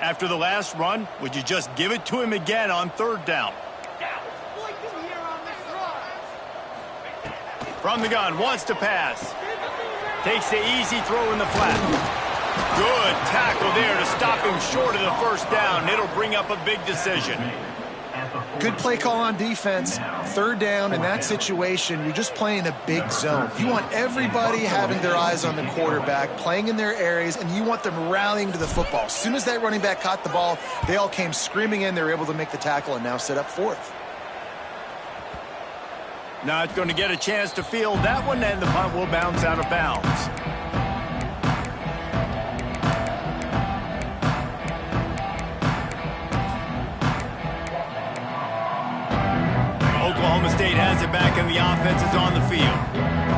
After the last run, would you just give it to him again on 3rd down? From the gun, wants to pass. Takes the easy throw in the flat. Good tackle there to stop him short of the first down. It'll bring up a big decision. Good play call on defense. 3rd down in that situation, you're just playing a big zone. You want everybody having their eyes on the quarterback, playing in their areas, and you want them rallying to the football. As soon as that running back caught the ball, they all came screaming in. They were able to make the tackle and now set up 4th. Not going to get a chance to field that one, and the punt will bounce out of bounds. Oklahoma State has it back and the offense is on the field.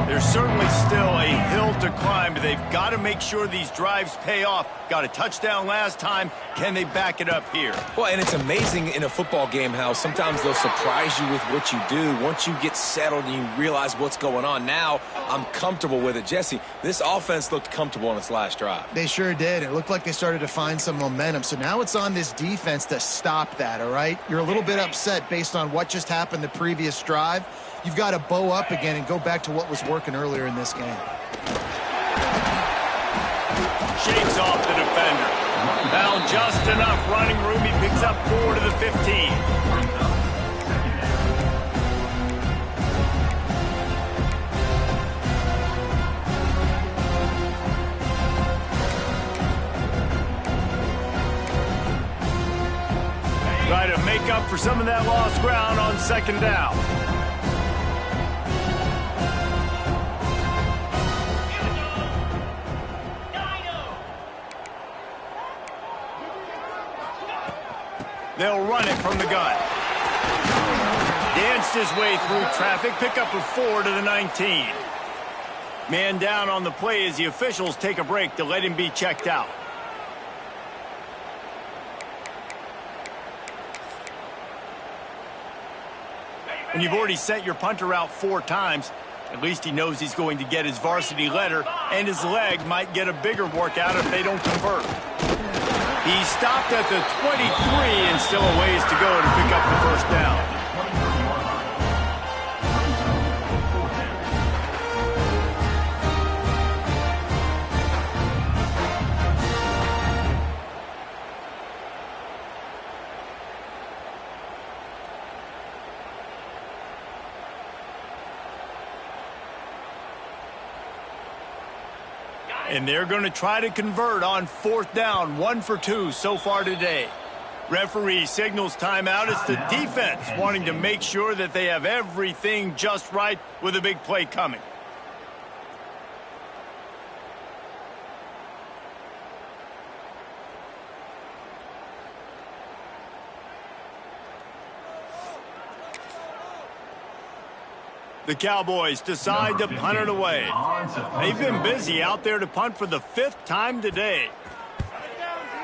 There's certainly still a hill to climb, but they've got to make sure these drives pay off. Got a touchdown last time. Can they back it up here? Well, and it's amazing in a football game how sometimes they'll surprise you with what you do. Once you get settled and you realize what's going on, now I'm comfortable with it. Jesse, this offense looked comfortable on its last drive. They sure did. It looked like they started to find some momentum. So now it's on this defense to stop that, all right? You're a little bit upset based on what just happened the previous drive. You've got to bow up again and go back to what was working earlier in this game. Shakes off the defender. Found just enough running room. He picks up 4 to the 15. Try to make up for some of that lost ground on second down. They'll run it from the gun. Danced his way through traffic. Pick up a 4 to the 19. Man down on the play as the officials take a break to let him be checked out. When you've already sent your punter out 4 times, at least he knows he's going to get his varsity letter, and his leg might get a bigger workout if they don't convert. He stopped at the 23 and still a ways to go to pick up the first down. And they're going to try to convert on 4th down, 1 for 2 so far today. Referee signals timeout. It's the defense wanting to make sure that they have everything just right with a big play coming. The Cowboys decide to punt it away. They've been busy out there to punt for the 5th time today.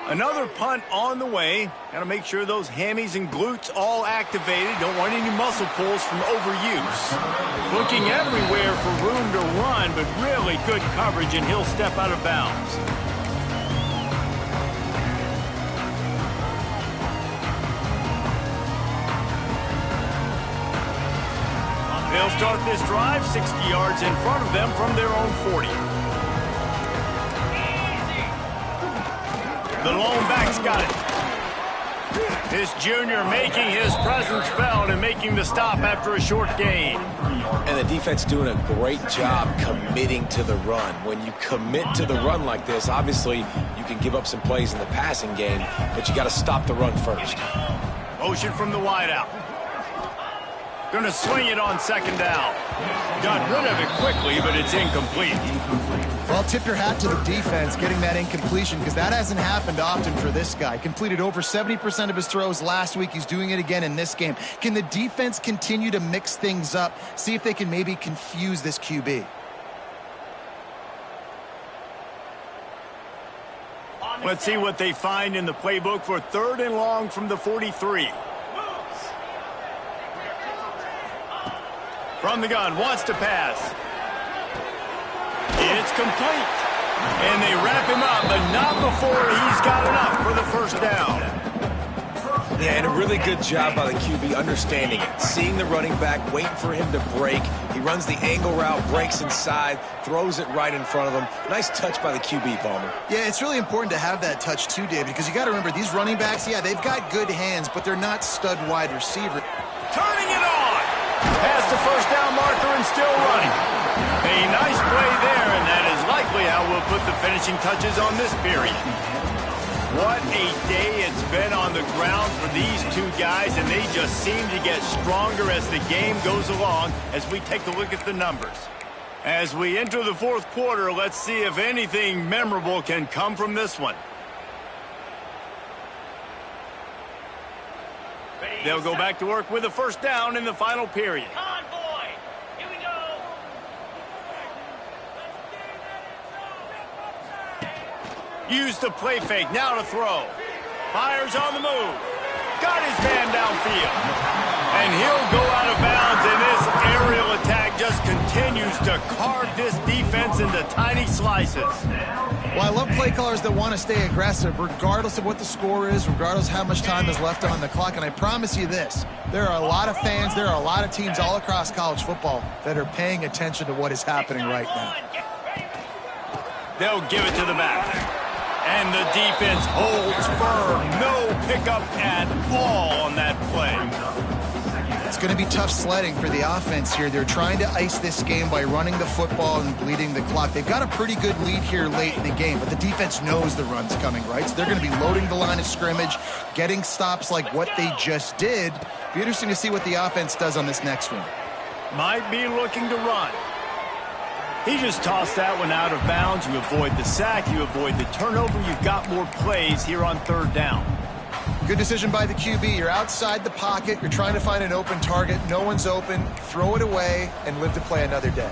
Another punt on the way. Got to make sure those hammies and glutes all activated. Don't want any muscle pulls from overuse. Looking everywhere for room to run, but really good coverage, and he'll step out of bounds. They'll start this drive 60 yards in front of them from their own 40. The lone back's got it. This junior making his presence felt and making the stop after a short gain. And the defense doing a great job committing to the run. When you commit to the run like this, obviously you can give up some plays in the passing game, but you got to stop the run first. Motion from the wideout. Going to swing it on 2nd down. Got rid of it quickly, but it's incomplete. Well, tip your hat to the defense getting that incompletion, because that hasn't happened often for this guy. Completed over 70% of his throws last week. He's doing it again in this game. Can the defense continue to mix things up, see if they can maybe confuse this QB? Let's see what they find in the playbook for 3rd and long from the 43. From the gun, wants to pass. It's complete. And they wrap him up, but not before he's got enough for the first down. Yeah, and a really good job by the QB understanding it. Seeing the running back, waiting for him to break. He runs the angle route, breaks inside, throws it right in front of him. Nice touch by the QB, Palmer. Yeah, it's really important to have that touch too, David, because you got to remember, these running backs, yeah, they've got good hands, but they're not stud wide receiver. Turning it on. Past the first down marker and still running. A nice play there, and that is likely how we'll put the finishing touches on this period. What a day it's been on the ground for these two guys, and they just seem to get stronger as the game goes along as we take a look at the numbers. As we enter the 4th quarter, let's see if anything memorable can come from this one. They'll go back to work with a first down in the final period. Convoy. Here we go. Use the play fake, now to throw. Fires on the move. Got his man downfield. And he'll go out of bounds, and this aerial attack just continues to carve this defense into tiny slices. Well, I love play callers that want to stay aggressive, regardless of what the score is, regardless of how much time is left on the clock. And I promise you this, there are a lot of fans, there are a lot of teams all across college football that are paying attention to what is happening right now. They'll give it to the back. And the defense holds firm. No pickup at all on that play. It's going to be tough sledding for the offense here. They're trying to ice this game by running the football and bleeding the clock. They've got a pretty good lead here late in the game, but the defense knows the run's coming, right? So they're going to be loading the line of scrimmage, getting stops like what they just did. Be interesting to see what the offense does on this next one. Might be looking to run. He just tossed that one out of bounds. You avoid the sack, you avoid the turnover. You've got more plays here on third down. Good decision by the QB. You're outside the pocket. You're trying to find an open target. No one's open. Throw it away and live to play another day.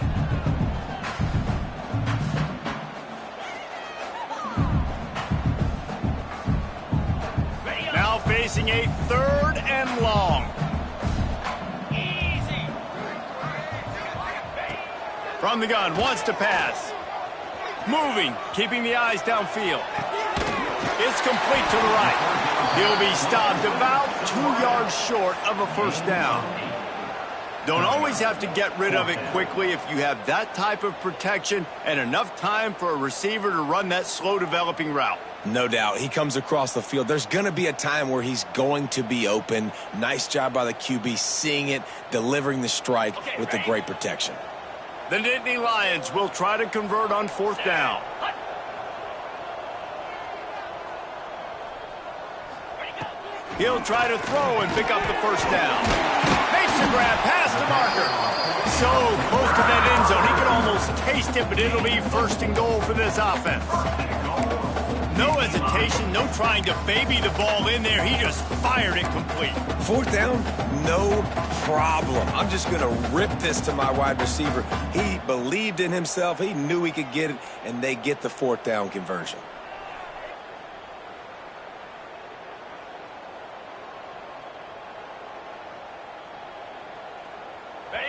Now facing a third and long. From the gun, wants to pass. Moving, keeping the eyes downfield. It's complete to the right. He'll be stopped about 2 yards short of a first down. Don't always have to get rid of it quickly if you have that type of protection and enough time for a receiver to run that slow-developing route. No doubt. He comes across the field. There's going to be a time where he's going to be open. Nice job by the QB seeing it, delivering the strike with the great protection. The Nittany Lions will try to convert on fourth down. He'll try to throw and pick up the first down. Makes the grab past the marker. So close to that end zone. He can almost taste it, but it'll be first and goal for this offense. No hesitation, no trying to baby the ball in there. He just fired it complete. Fourth down, no problem. I'm just going to rip this to my wide receiver. He believed in himself. He knew he could get it, and they get the fourth down conversion.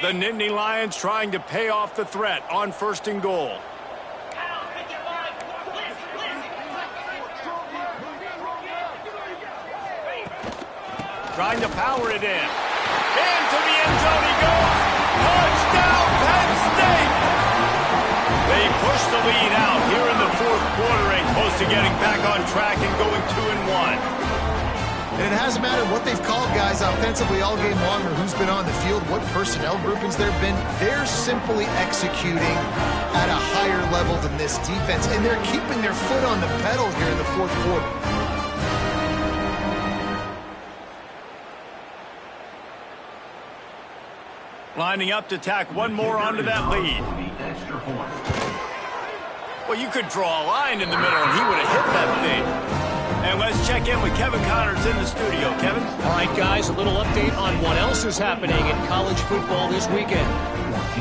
The Nittany Lions trying to pay off the threat on first and goal. Trying to power it in. Into the end zone he goes. Touchdown, Penn State! They push the lead out here in the fourth quarter and close to getting back on track and going 2-1. And it hasn't mattered what they've called guys offensively all game long or who's been on the field, what personnel groupings there have been. They're simply executing at a higher level than this defense, and they're keeping their foot on the pedal here in the fourth quarter. Lining up to tack one more onto that lead. Well, you could draw a line in the middle, and he would have hit that thing. And let's check in with Kevin Connors in the studio. Kevin? All right, guys, a little update on what else is happening in college football this weekend.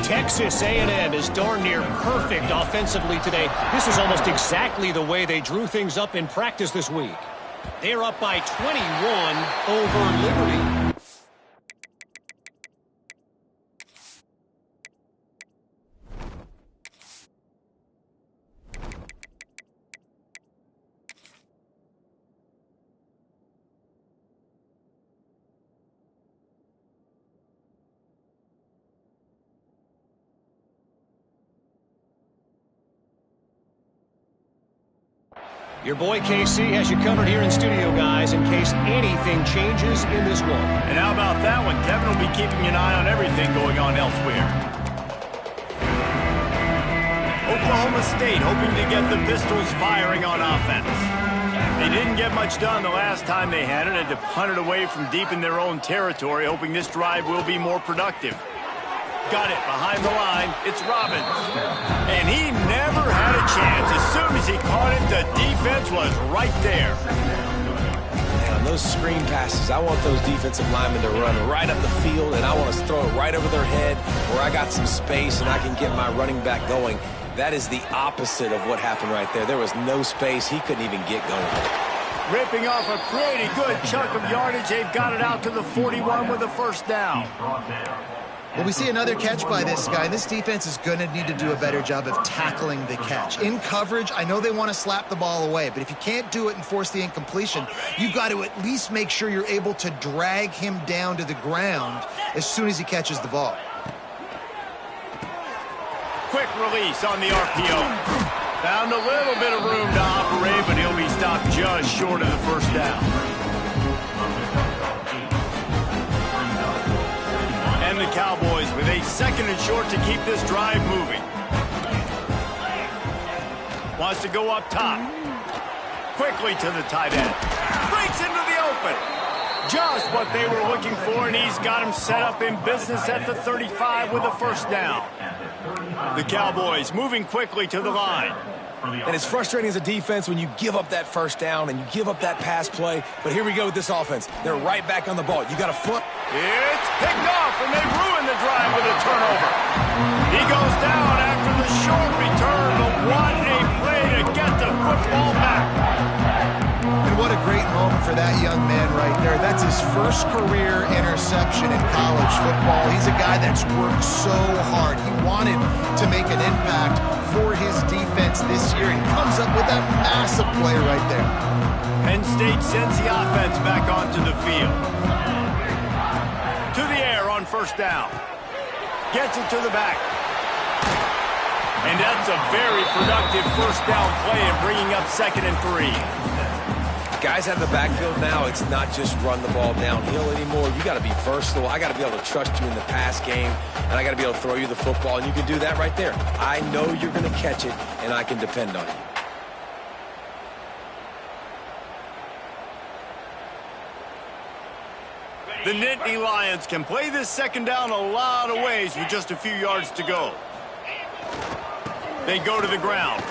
Texas A&M is darn near perfect offensively today. This is almost exactly the way they drew things up in practice this week. They're up by 21 over Liberty. Your boy KC has you covered here in studio, guys, in case anything changes in this one. And how about that one? Kevin will be keeping an eye on everything going on elsewhere. Oklahoma State hoping to get the Pistols firing on offense. They didn't get much done the last time they had it, and to punt it away from deep in their own territory, hoping this drive will be more productive. Got it behind the line. It's Robbins. And he never had a chance. As soon as he caught it, the defense was right there. down. Those screen passes, I want those defensive linemen to run right up the field, and I want to throw it right over their head where I got some space and I can get my running back going. That is the opposite of what happened right there. There was no space. He couldn't even get going. Ripping off a pretty good chunk of yardage. They've got it out to the 41 with a first down. Well, we see another catch by this guy. This defense is going to need to do a better job of tackling the catch. In coverage, I know they want to slap the ball away, but if you can't do it and force the incompletion, you've got to at least make sure you're able to drag him down to the ground as soon as he catches the ball. Quick release on the RPO. Found a little bit of room to operate, but he'll be stopped just short of the first down. And the Cowboys with a second and short to keep this drive moving. Wants to go up top. Quickly to the tight end. Breaks into the open. Just what they were looking for, and he's got him set up in business at the 35 with a first down. The Cowboys moving quickly to the line. And it's frustrating as a defense when you give up that first down and you give up that pass play. But here we go with this offense. They're right back on the ball. You got a foot. It's picked off, and they ruin the drive with a turnover. He goes down after the short return, but what a play to get the football back. And what a great moment for that young man right there. That's his first career interception in college football. He's a guy that's worked so hard. He wanted to make an impact for his defense this year. He comes up with that massive play right there. Penn State sends the offense back onto the field. To the air on first down. Gets it to the back. And that's a very productive first down play and bringing up 2nd and 3. Guys out of the backfield now, it's not just run the ball downhill anymore. You got to be versatile. I got to be able to trust you in the pass game, and I got to be able to throw you the football, and you can do that right there. I know you're going to catch it, and I can depend on you. The Nittany Lions can play this second down a lot of ways with just a few yards to go. They go to the ground.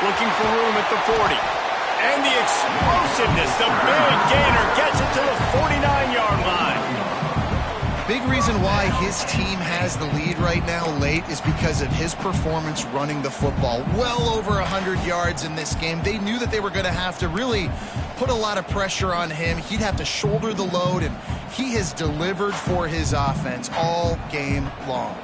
Looking for room at the 40. And the explosiveness, the big gainer gets it to the 49-yard line. Big reason why his team has the lead right now late is because of his performance running the football. Well over 100 yards in this game. They knew that they were going to have to really put a lot of pressure on him. He'd have to shoulder the load, and he has delivered for his offense all game long.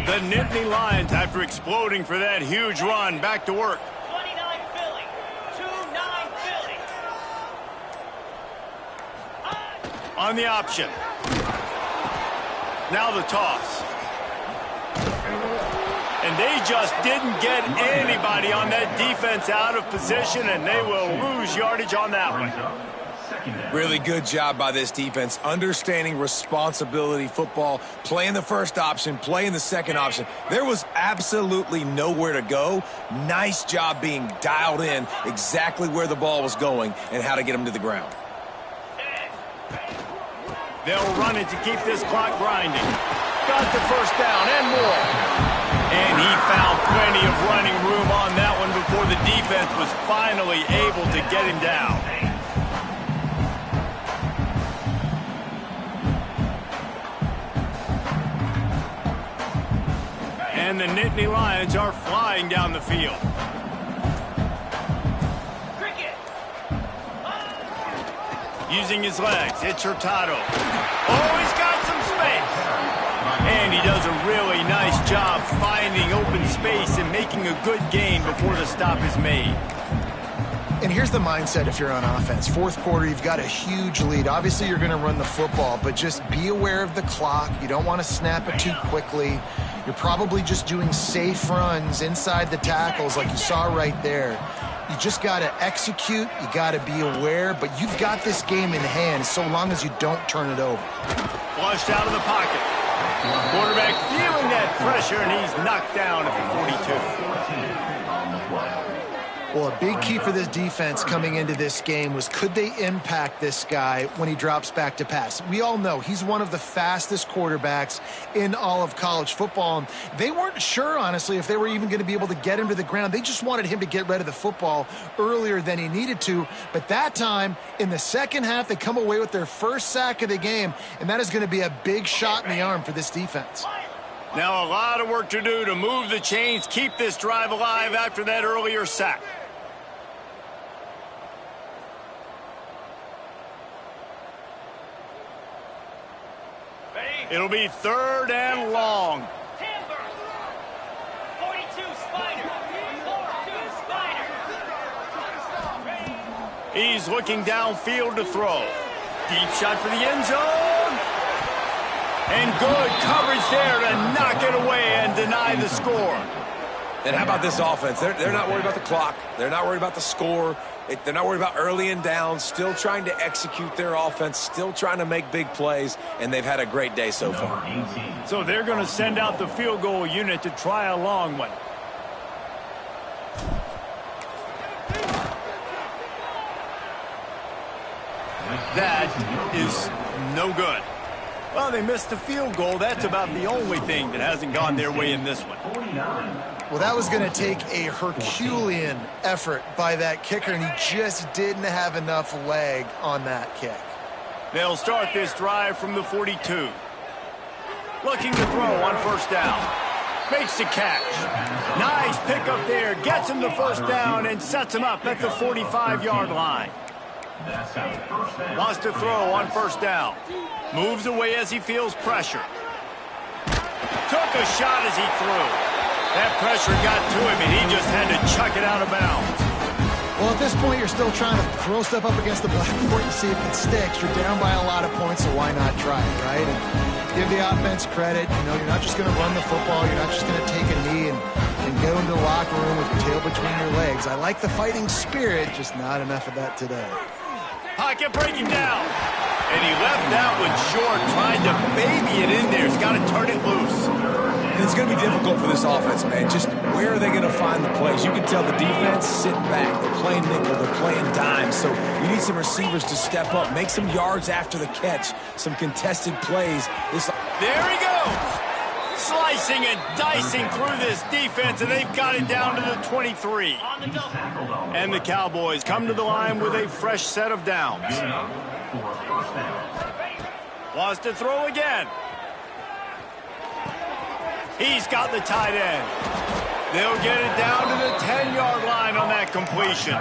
The Nittany Lions, after exploding for that huge run, back to work. 29 Philly. 2-9 Philly. On the option. Now the toss. And they just didn't get anybody on that defense out of position, and they will lose yardage on that one. Really good job by this defense, understanding responsibility football, playing the first option, playing the second option. There was absolutely nowhere to go. Nice job being dialed in exactly where the ball was going and how to get them to the ground. They'll run it to keep this clock grinding. Got the first down and more. And he found plenty of running room on that one before the defense was finally able to get him down. And the Nittany Lions are flying down the field. Using his legs, it's Hurtado. Oh, he's got some space. And he does a really nice job finding open space and making a good gain before the stop is made. And here's the mindset if you're on offense. Fourth quarter, you've got a huge lead. Obviously, you're going to run the football, but just be aware of the clock. You don't want to snap it too quickly. You're probably just doing safe runs inside the tackles like you saw right there. You just got to execute. You got to be aware, but you've got this game in hand so long as you don't turn it over. Flushed out of the pocket. Quarterback feeling that pressure, and he's knocked down at the 42. Well, a big key for this defense coming into this game was could they impact this guy when he drops back to pass? We all know he's one of the fastest quarterbacks in all of college football. And they weren't sure, honestly, if they were even going to be able to get him to the ground. They just wanted him to get rid of the football earlier than he needed to. But that time, in the second half, they come away with their first sack of the game, and that is going to be a big shot in the arm for this defense. Now a lot of work to do to move the chains, keep this drive alive after that earlier sack. It'll be 3rd and long. Timber. 42 Spider. 42 Spider. He's looking downfield to throw. Deep shot for the end zone. And good coverage there to knock it away and deny the score. And how about this offense? They're not worried about the clock. They're not worried about the score. They're not worried about early and down. Still trying to execute their offense. Still trying to make big plays. And they've had a great day so far. So they're going to send out the field goal unit to try a long one. That is no good. Well, they missed the field goal. That's about the only thing that hasn't gone their way in this one. Well, that was going to take a Herculean effort by that kicker, and he just didn't have enough leg on that kick. They'll start this drive from the 42. Looking to throw on 1st down. Makes the catch. Nice pickup there. Gets him the 1st down and sets him up at the 45-yard line. Wants to throw on 1st down. Moves away as he feels pressure. Took a shot as he threw. That pressure got to him, and he just had to chuck it out of bounds. Well, at this point, you're still trying to throw stuff up against the blackboard and see if it sticks. You're down by a lot of points, so why not try it, right? And give the offense credit. You know, you're not just going to run the football. You're not just going to take a knee and go into the locker room with your tail between your legs. I like the fighting spirit, just not enough of that today. Pocket breaking down. And he left that one short, trying to baby it in there. He's got to turn it loose. And it's going to be difficult for this offense, man. Just where are they going to find the plays? You can tell the defense sitting back. They're playing nickel. They're playing dime. So you need some receivers to step up, make some yards after the catch, some contested plays. There he goes. Slicing and dicing through this defense, and they've got it down to the 23. And the Cowboys come to the line with a fresh set of downs. Wants to throw again. He's got the tight end. They'll get it down to the 10-yard line on that completion.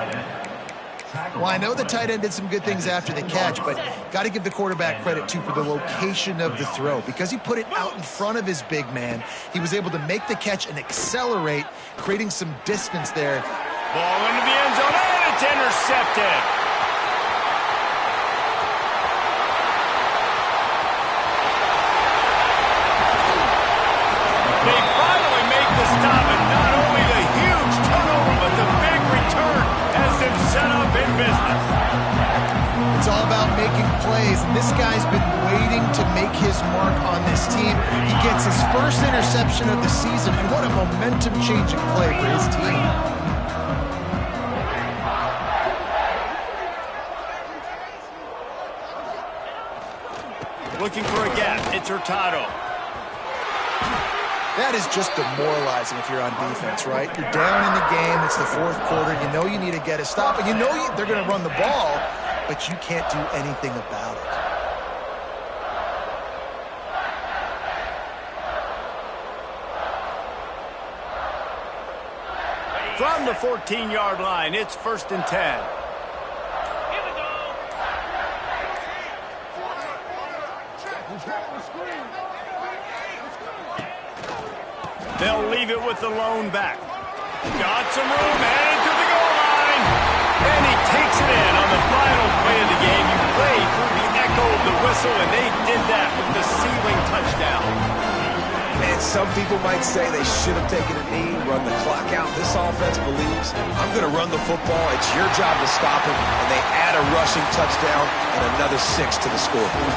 Well, I know the tight end did some good things after the catch, but got to give the quarterback credit, too, for the location of the throw. Because he put it out in front of his big man, he was able to make the catch and accelerate, creating some distance there. Ball into the end zone, and it's intercepted. They finally make the stop, and not only the huge turnover, but the big return has them set up in business. It's all about making plays, and this guy's been waiting to make his mark on this team. He gets his first interception of the season, and what a momentum-changing play for his team. Looking for a gap. It's Hurtado. That is just demoralizing if you're on defense, right? You're down in the game. It's the 4th quarter. You know you need to get a stop, and you know they're going to run the ball, but you can't do anything about it. From the 14-yard line, it's 1st and 10. They'll leave it with the lone back. Got some room, headed to the goal line. And he takes it in on the final play of the game. You play through the echo of the whistle, and they did that with the ceiling touchdown. Man, some people might say they should have taken a knee, run the clock out. This offense believes, I'm going to run the football. It's your job to stop it. And they add a rushing touchdown and another 6 to the scoreboard.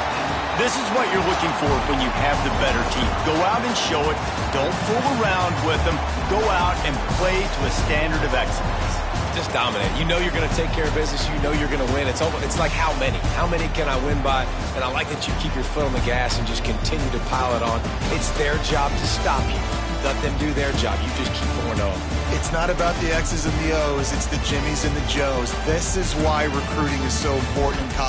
This is what you're looking for when you have the better team. Go out and show it. Don't fool around with them. Go out and play to a standard of excellence. just dominate. You know you're going to take care of business. You know you're going to win. It's like how many? How many can I win by? And I like that you keep your foot on the gas and just continue to pile it on. It's their job to stop you. Let them do their job. You just keep going on. It's not about the X's and the O's. It's the Jimmies and the Joes. This is why recruiting is so important in college.